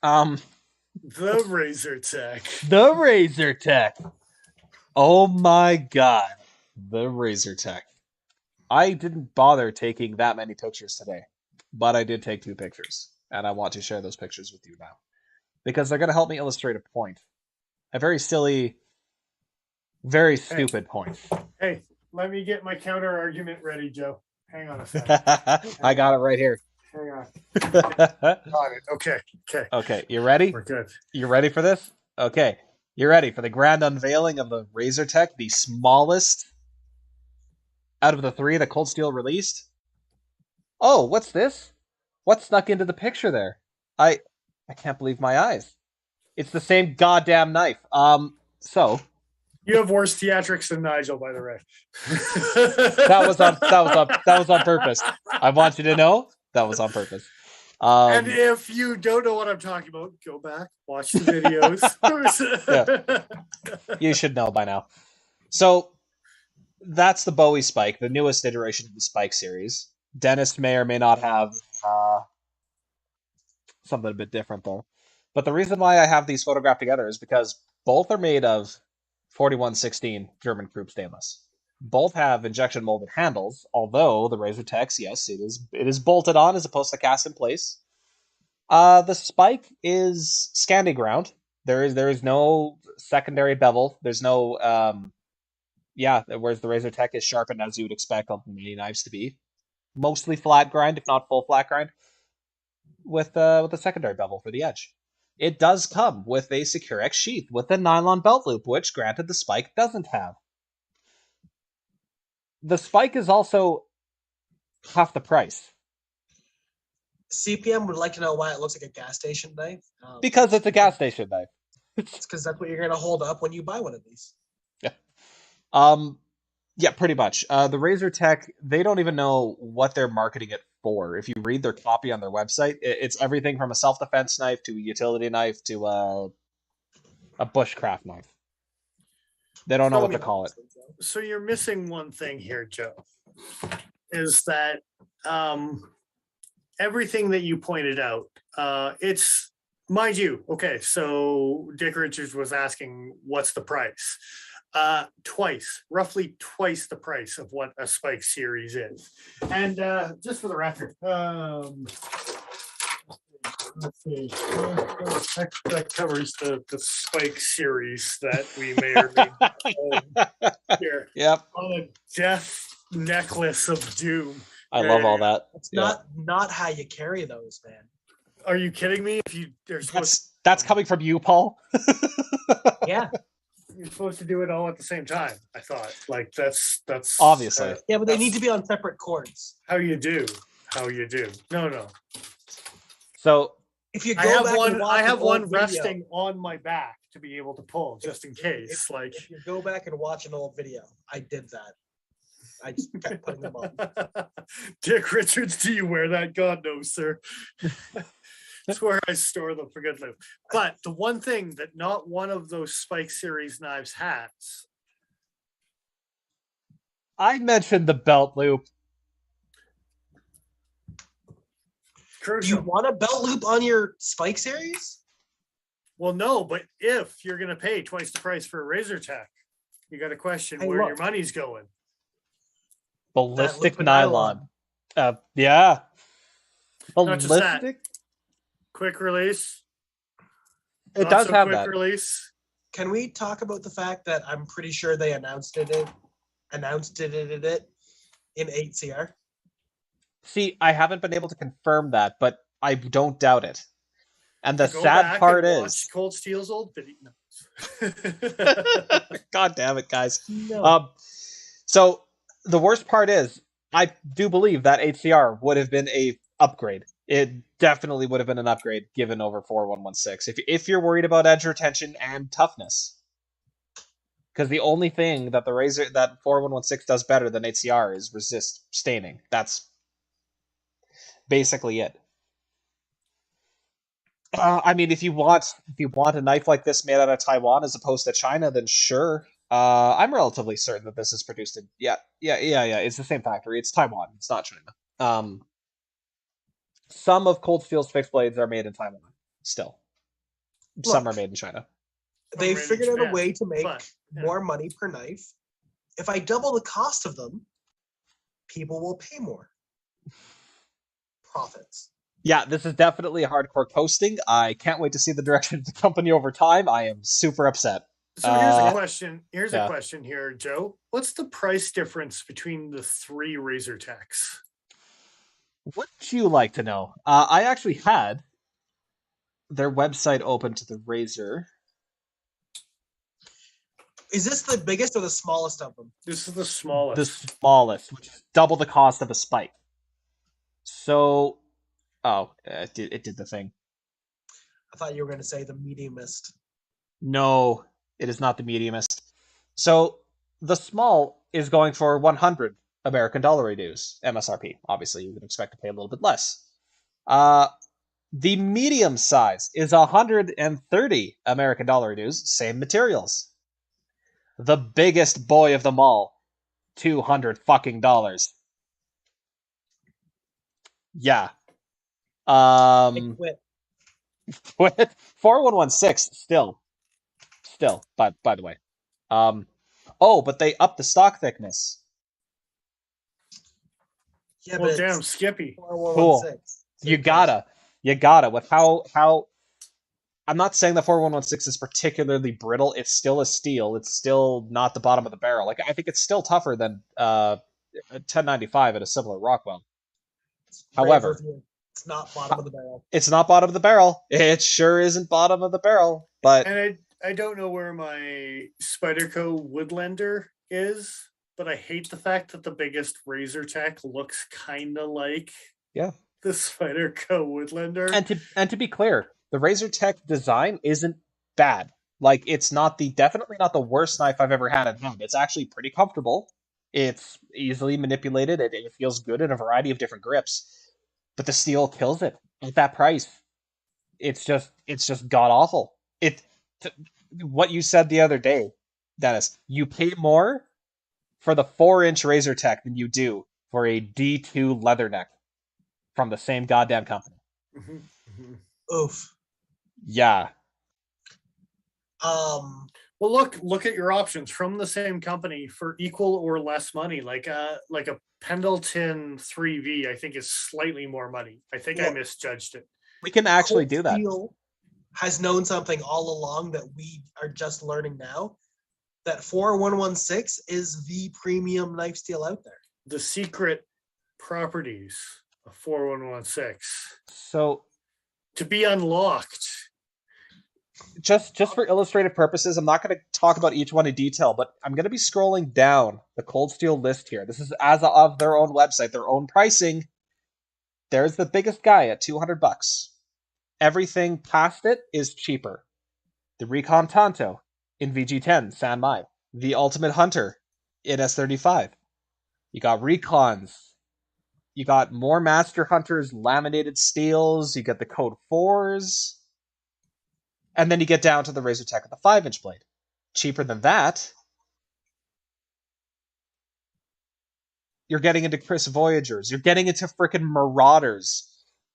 The Razor Tech. the Razor Tech. Oh my god, the Razor Tech. I didn't bother taking that many pictures today, but I did take 2 pictures, and I want to share those pictures with you now because they're going to help me illustrate a point, a very silly, very stupid point. Hey, let me get my counter argument ready, Joe. Hang on a second. I got it right here. Hang on. Got it. Okay. Okay, you ready? We're good. You ready for this? Okay, you ready for the grand unveiling of the Razor Tech, the smallest out of the 3 that Cold Steel released? Oh, what's this? What snuck into the picture there? I can't believe my eyes. It's the same goddamn knife. So You have worse theatrics than Nigel, by the way. that was on purpose. I want you to know that was on purpose. And if you don't know what I'm talking about, go back, watch the videos. You should know by now. So that's the Bowie Spike, the newest iteration of the Spike series. Dennis may or may not have something a bit different though. But the reason why I have these photographed together is because both are made of 4116 German Krupp stainless. Both have injection molded handles, although the Razor Techs, yes, it is bolted on as opposed to cast in place. The Spike is Scandi ground. There is no secondary bevel. There's no whereas the Razor Tech is sharpened as you would expect on many knives to be. Mostly flat grind, if not full flat grind, with a secondary bevel for the edge. It does come with a Secure-X sheath with a nylon belt loop, which, granted, the Spike doesn't have. The Spike is also half the price. CPM would like to know why it looks like a gas station knife. Because it's a gas station knife. It's because that's what you're gonna hold up when you buy one of these. Yeah, pretty much. The Razer Tech, they don't even know what they're marketing it for. If you read their copy on their website, it's everything from a self-defense knife to a utility knife to a bushcraft knife. They don't know what to call it. So you're missing one thing here, Joe, is that everything that you pointed out, it's, mind you, okay, so Dick Richards was asking, what's the price? Roughly twice the price of what a Spike series is. And just for the record, let's see, that covers the Spike series that we may or may not own here. Yep. On a death necklace of doom. I love all that. It's not how you carry those, man. Are you kidding me? If they're supposed that's coming from you, Paul. Yeah. You're supposed to do it all at the same time. I thought, like that's obviously. Yeah, but they need to be on separate cords. How you do. No. So if you go I have one resting on my back to be able to pull just in case. If you go back and watch an old video, I did that. I just kept putting them on. Dick Richards, do you wear that? God knows, sir. That's where I store them for good live. But the one thing that not one of those Spike series knives has. I mentioned the belt loop. Crucial. You want a belt loop on your Spike series? Well, no, but if you're going to pay twice the price for a Razer Tech, you got to question where your money's going. Ballistic nylon. Yeah. Ballistic. Quick release. It does have that. Release. Can we talk about the fact that I'm pretty sure they announced it in 8CR? See, I haven't been able to confirm that, but I don't doubt it. And the sad part is Cold Steel's old video. God damn it, guys. No. So the worst part is I do believe that 8CR would have been a upgrade. It definitely would have been an upgrade given over 4116 if you're worried about edge retention and toughness. Because the only thing that the Razer that 4116 does better than 8CR is resist staining. That's basically it. I mean, if you want a knife like this made out of Taiwan as opposed to China, then sure. I'm relatively certain that this is produced in yeah. It's the same factory. It's Taiwan. It's not China. Some of Cold Steel's fixed blades are made in Taiwan. Still, some are made in China. They figured out a way to make more money per knife. If I double the cost of them, people will pay more. Profits. Yeah, this is definitely a hardcore posting. I can't wait to see the direction of the company over time. I am super upset. So here's a question. Here's a question here, Joe. What's the price difference between the three Razer Techs? Wouldn't you like to know? I actually had their website open to the Razer. Is this the biggest or the smallest of them? This is the smallest. The smallest, which is double the cost of a Spike. So, it did the thing. I thought you were going to say the mediumist. No, it is not the mediumist. So, the small is going for 100 American dollar reduce, MSRP. Obviously, you would expect to pay a little bit less. The medium size is 130 American dollar reduce, same materials. The biggest boy of them all, $200 fucking dollars. Yeah. I quit. Quit. 4116 still. By the way. But they upped the stock thickness. Yeah, well, damn, Skippy. Cool. You gotta with how. I'm not saying the 4116 is particularly brittle. It's still a steel. It's still not the bottom of the barrel. Like I think it's still tougher than 1095 at a similar Rockwell. However, it's not bottom of the barrel. It's not bottom of the barrel. It sure isn't bottom of the barrel. But and I don't know where my Spyderco Woodlander is, but I hate the fact that the biggest Razer Tech looks kind of like the Spyderco Woodlander. And to be clear, the Razer Tech design isn't bad. Like, it's definitely not the worst knife I've ever had at hand. It's actually pretty comfortable. It's easily manipulated. It feels good in a variety of different grips. But the steel kills it at that price. It's just god awful. What you said the other day, Dennis, you pay more for the 4-inch Razor Tech than you do for a D2 Leatherneck from the same goddamn company. Mhm, mhm. Oof. Yeah. Well, look at your options from the same company for equal or less money. Like a Pendleton 3V, I think is slightly more money. I think I Well- misjudged it. We can actually Cold do that. Steel has known something all along that we are just learning now. That 4116 is the premium knife steel out there. The secret properties of 4116 So to be unlocked. just for illustrative purposes, I'm not going to talk about each one in detail, but I'm going to be scrolling down the Cold Steel list here. This is as of their own website, their own pricing. There's the biggest guy at $200. Everything past it is cheaper. The Recon Tanto in VG10 San Mai. The Ultimate Hunter in S35. You got Recons. You got more Master Hunters laminated steels. You got the Code 4s. And then you get down to the Razor Tech with the 5-inch blade. Cheaper than that, you're getting into Chris Voyagers. You're getting into frickin' Marauders.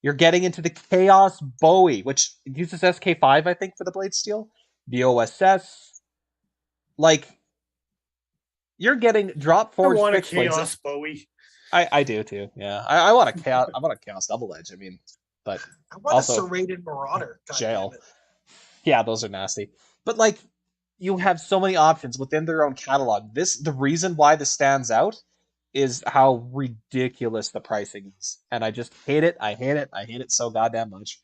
You're getting into the Chaos Bowie, which uses SK5, I think, for the blade steel. The OSS. Like, you're getting drop I forged want a fixed blades. Chaos Bowie. I do too. Yeah, I want a chaos. I want a chaos double edge. I mean, but I want also a serrated Marauder. God jail. damn it. Yeah, those are nasty. But like, you have so many options within their own catalog. The reason why this stands out is how ridiculous the pricing is, and I just hate it. I hate it. I hate it so goddamn much.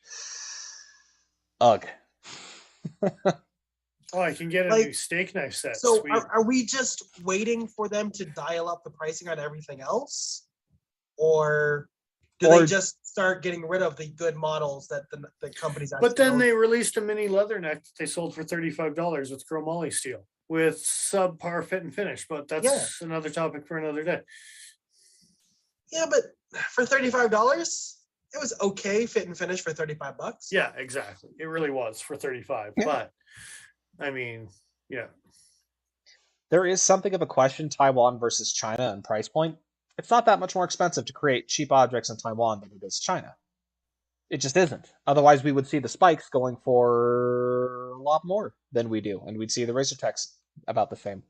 Ugh. Oh, I can get a Like, new steak knife set. So Sweet. are we just waiting for them to dial up the pricing on everything else? Or do Or- they just start getting rid of the good models that the companies actually But then own? they released a mini Leatherneck that they sold for $35 with chromoly steel with subpar fit and finish. But that's another topic for another day. Yeah, but for $35, it was okay fit and finish for $35. Yeah, exactly. It really was for 35. Yeah. But I mean, yeah. There is something of a question Taiwan versus China and price point. It's not that much more expensive to create cheap objects in Taiwan than it is China. It just isn't. Otherwise, we would see the spikes going for a lot more than we do, and we'd see the Racer Techs about the same.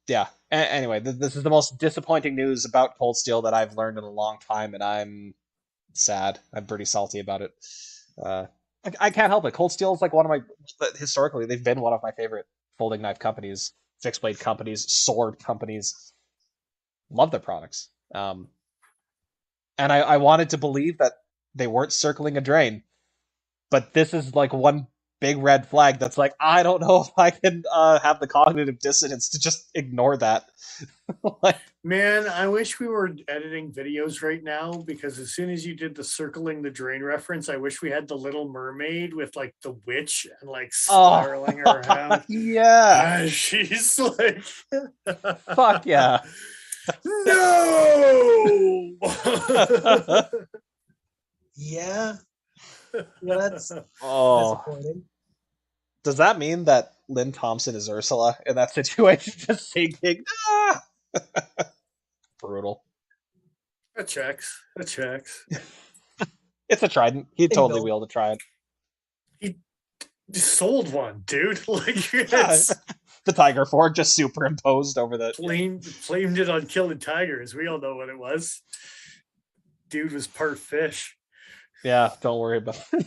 Yeah. Anyway, this is the most disappointing news about Cold Steel that I've learned in a long time, and I'm sad. I'm pretty salty about it. I can't help it. Cold Steel is like one of my historically they've been one of my favorite folding knife companies, fixed blade companies, sword companies. Love their products. And I wanted to believe that they weren't circling a drain, but this is like one big red flag that's like, I don't know if I can have the cognitive dissonance to just ignore that. Like, Man, I wish we were editing videos right now because as soon as you did the circling the drain reference, I wish we had the Little Mermaid with like the witch and like spiraling around. Yeah. She's like, Fuck yeah. No. Yeah. Yeah, that's Oh. disappointing. Does that mean that Lynn Thompson is Ursula in that situation? Just sinking. Ah! Brutal. That checks. That checks. It's a trident. He'd Hey, totally Bill. wield a trident. Just sold one, dude. Like Yeah. it's The Tiger Fork just superimposed over the. blamed it on killing tigers. We all know what it was. Dude was part fish. Yeah, don't worry about it.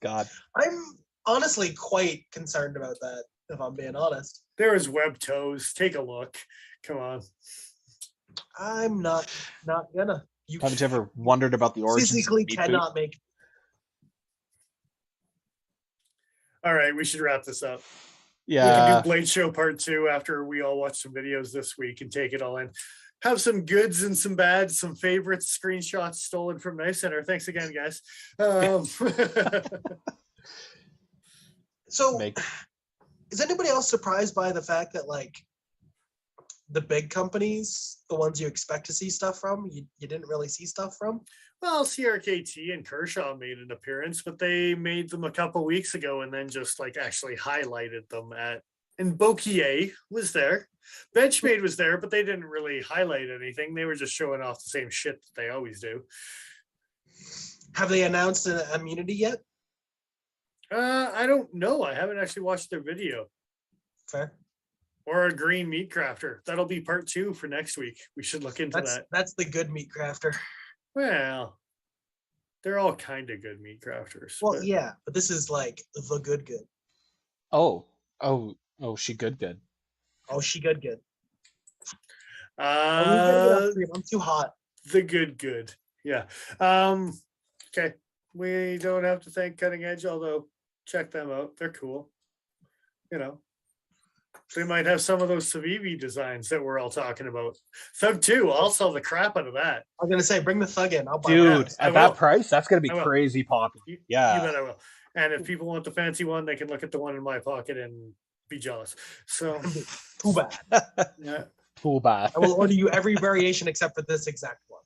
God. I'm honestly quite concerned about that, if I'm being honest. There was web toes. Take a look. Come on. I'm not gonna. You Haven't you ever wondered about the origins physically of meat boot? cannot make. All right, we should wrap this up. We Yeah. can do Blade Show Part 2 after we all watch some videos this week and take it all in. Have some goods and some bads, some favorites, screenshots stolen from Knife Center. Thanks again, guys. So, make. is anybody else surprised by the fact that like the big companies, the ones you expect to see stuff from, you didn't really see stuff from? Well, CRKT and Kershaw made an appearance, but they made them a couple weeks ago and then just like actually highlighted them at. And Pokey was there. Benchmade was there, but they didn't really highlight anything. They were just showing off the same shit that they always do. Have they announced an immunity yet? I don't know. I haven't actually watched their video. Fair. Or a green meat crafter. That'll be part 2 for next week. We should look into that. That's the good meat crafter. Well, they're all kind of good meat crafters. Well, but yeah, but this is like the good. Oh, she good. Oh, she good. Uh, I'm too hot. the good. Yeah. Okay. We don't have to thank Cutting Edge, although check them out. They're cool. You know, they might have some of those Savivi designs that we're all talking about. Thug 2, I'll sell the crap out of that. I was gonna say, bring the thug in. I'll buy Dude, that. I at that will. price, that's gonna be I will. crazy popular. You Yeah. bet I will. And if people want the fancy one, they can look at the one in my pocket and be jealous. So, Too bad. yeah. Cool bad. I will order you every variation except for this exact one.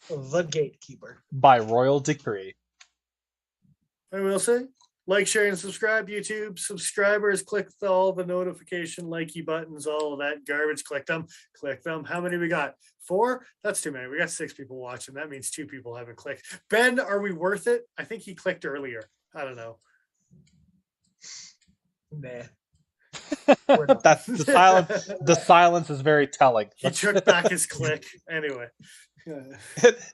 The Gatekeeper. By royal decree. I will say, like, share, and subscribe. YouTube subscribers, click all the notification likey buttons, all of that garbage. Click them. How many we got? 4? That's too many. We got 6 people watching. That means 2 people haven't clicked. Ben, are we worth it? I think he clicked earlier. I don't know. Nah. That's the silence. The silence is very telling. He took back his click. Anyway.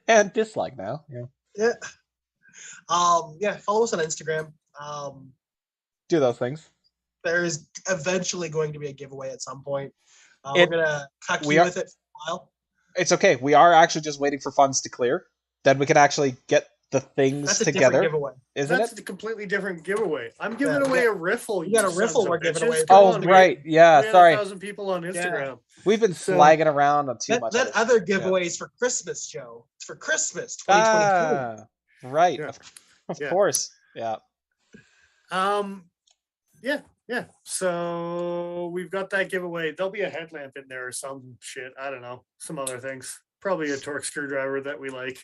And dislike now. Yeah. Yeah. Yeah, follow us on Instagram. Do those things. There is eventually going to be a giveaway at some point. It- We're gonna cuck we you are- with it for a while. It's okay. We are actually just waiting for funds to clear. Then we can actually get the things That's a together. different giveaway. Isn't That's it? a completely different giveaway. I'm giving Yeah, away a riffle. we got a you riffle sons of we're giving bitches. away. Come Oh, on, right. Yeah, we had sorry. 1,000 people on Instagram. We've been So- slagging around on too That, much. that other other shit. giveaways for Christmas, Joe. It's for Christmas 2022. Right. Yeah. Of Yeah. course. Yeah. Yeah. So we've got that giveaway. There'll be a headlamp in there or some shit. I don't know. Some other things. Probably a torque screwdriver that we like.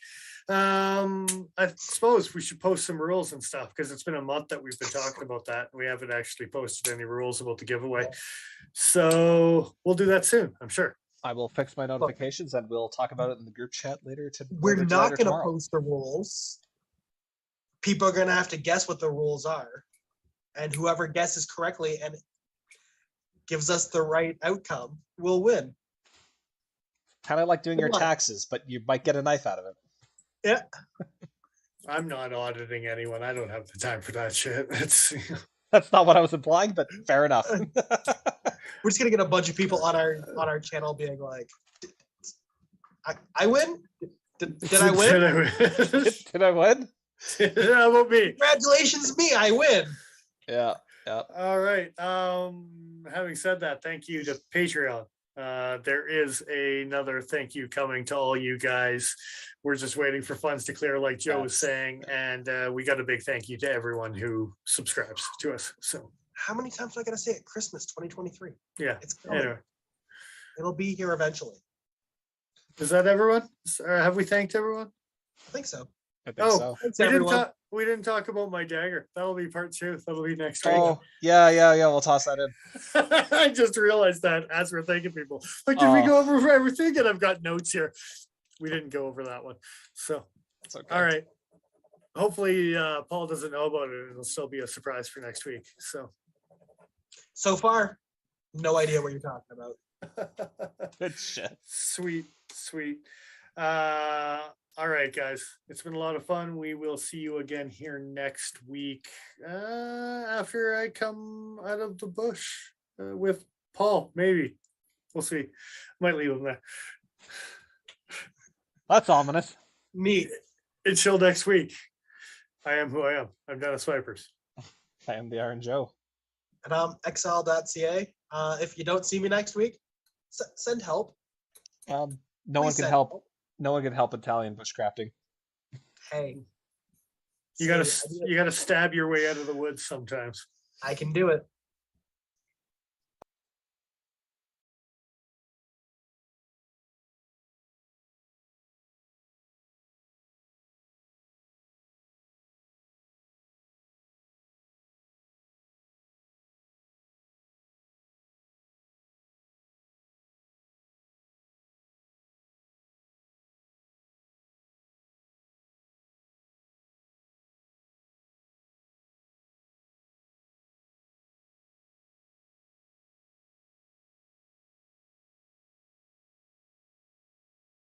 I suppose we should post some rules and stuff because it's been a month that we've been talking about that. We haven't actually posted any rules about the giveaway. So we'll do that soon, I'm sure. I will fix my notifications and we'll talk about it in the group chat later. We're later not tonight or going to tomorrow. post the rules. People are going to have to guess what the rules are. And whoever guesses correctly and gives us the right outcome will win. Kind of like doing your Good luck. taxes, but you might get a knife out of it. Yeah. I'm not auditing anyone. I don't have the time for that shit. It's That's not what I was implying, but fair enough. We're just going to get a bunch of people on our channel being like, I win? Did I win? Did I win? Did I win? How about me? Congratulations, me. I win. Yeah. Yeah. All right. Having said that, thank you to Patreon. There is another thank you coming to all you guys. We're just waiting for funds to clear, like Joe was saying, and we got a big thank you to everyone who subscribes to us. So How many times do I got to say it? Christmas 2023. yeah. It's coming. Anyway, It'll be here eventually. is that everyone? Have we thanked everyone? I think so. I think Oh, so. Thanks, We didn't, everyone. talk, we didn't talk about my dagger. That'll be part 2. That'll be next week. Oh, yeah. We'll toss that in. I just realized that as we're thanking people. Like, did we Oh. go over everything? And I've got notes here. We didn't go over that one. So, It's okay. all right. Hopefully, Paul doesn't know about it. It'll still be a surprise for next week. So far, no idea what you're talking about. Good shit. Sweet. All right, guys. It's been a lot of fun. We will see you again here next week after I come out of the bush with Paul. Maybe. We'll see. Might leave him there. That's ominous. Neat. Until next week. I am who I am. I'm Dennis Vipers. I am the Iron Joe. And I'm exile.ca. If you don't see me next week, send help. No one Please can send help. No one can help Italian bushcrafting. Hey, You gotta stab your way out of the woods sometimes. I can do it.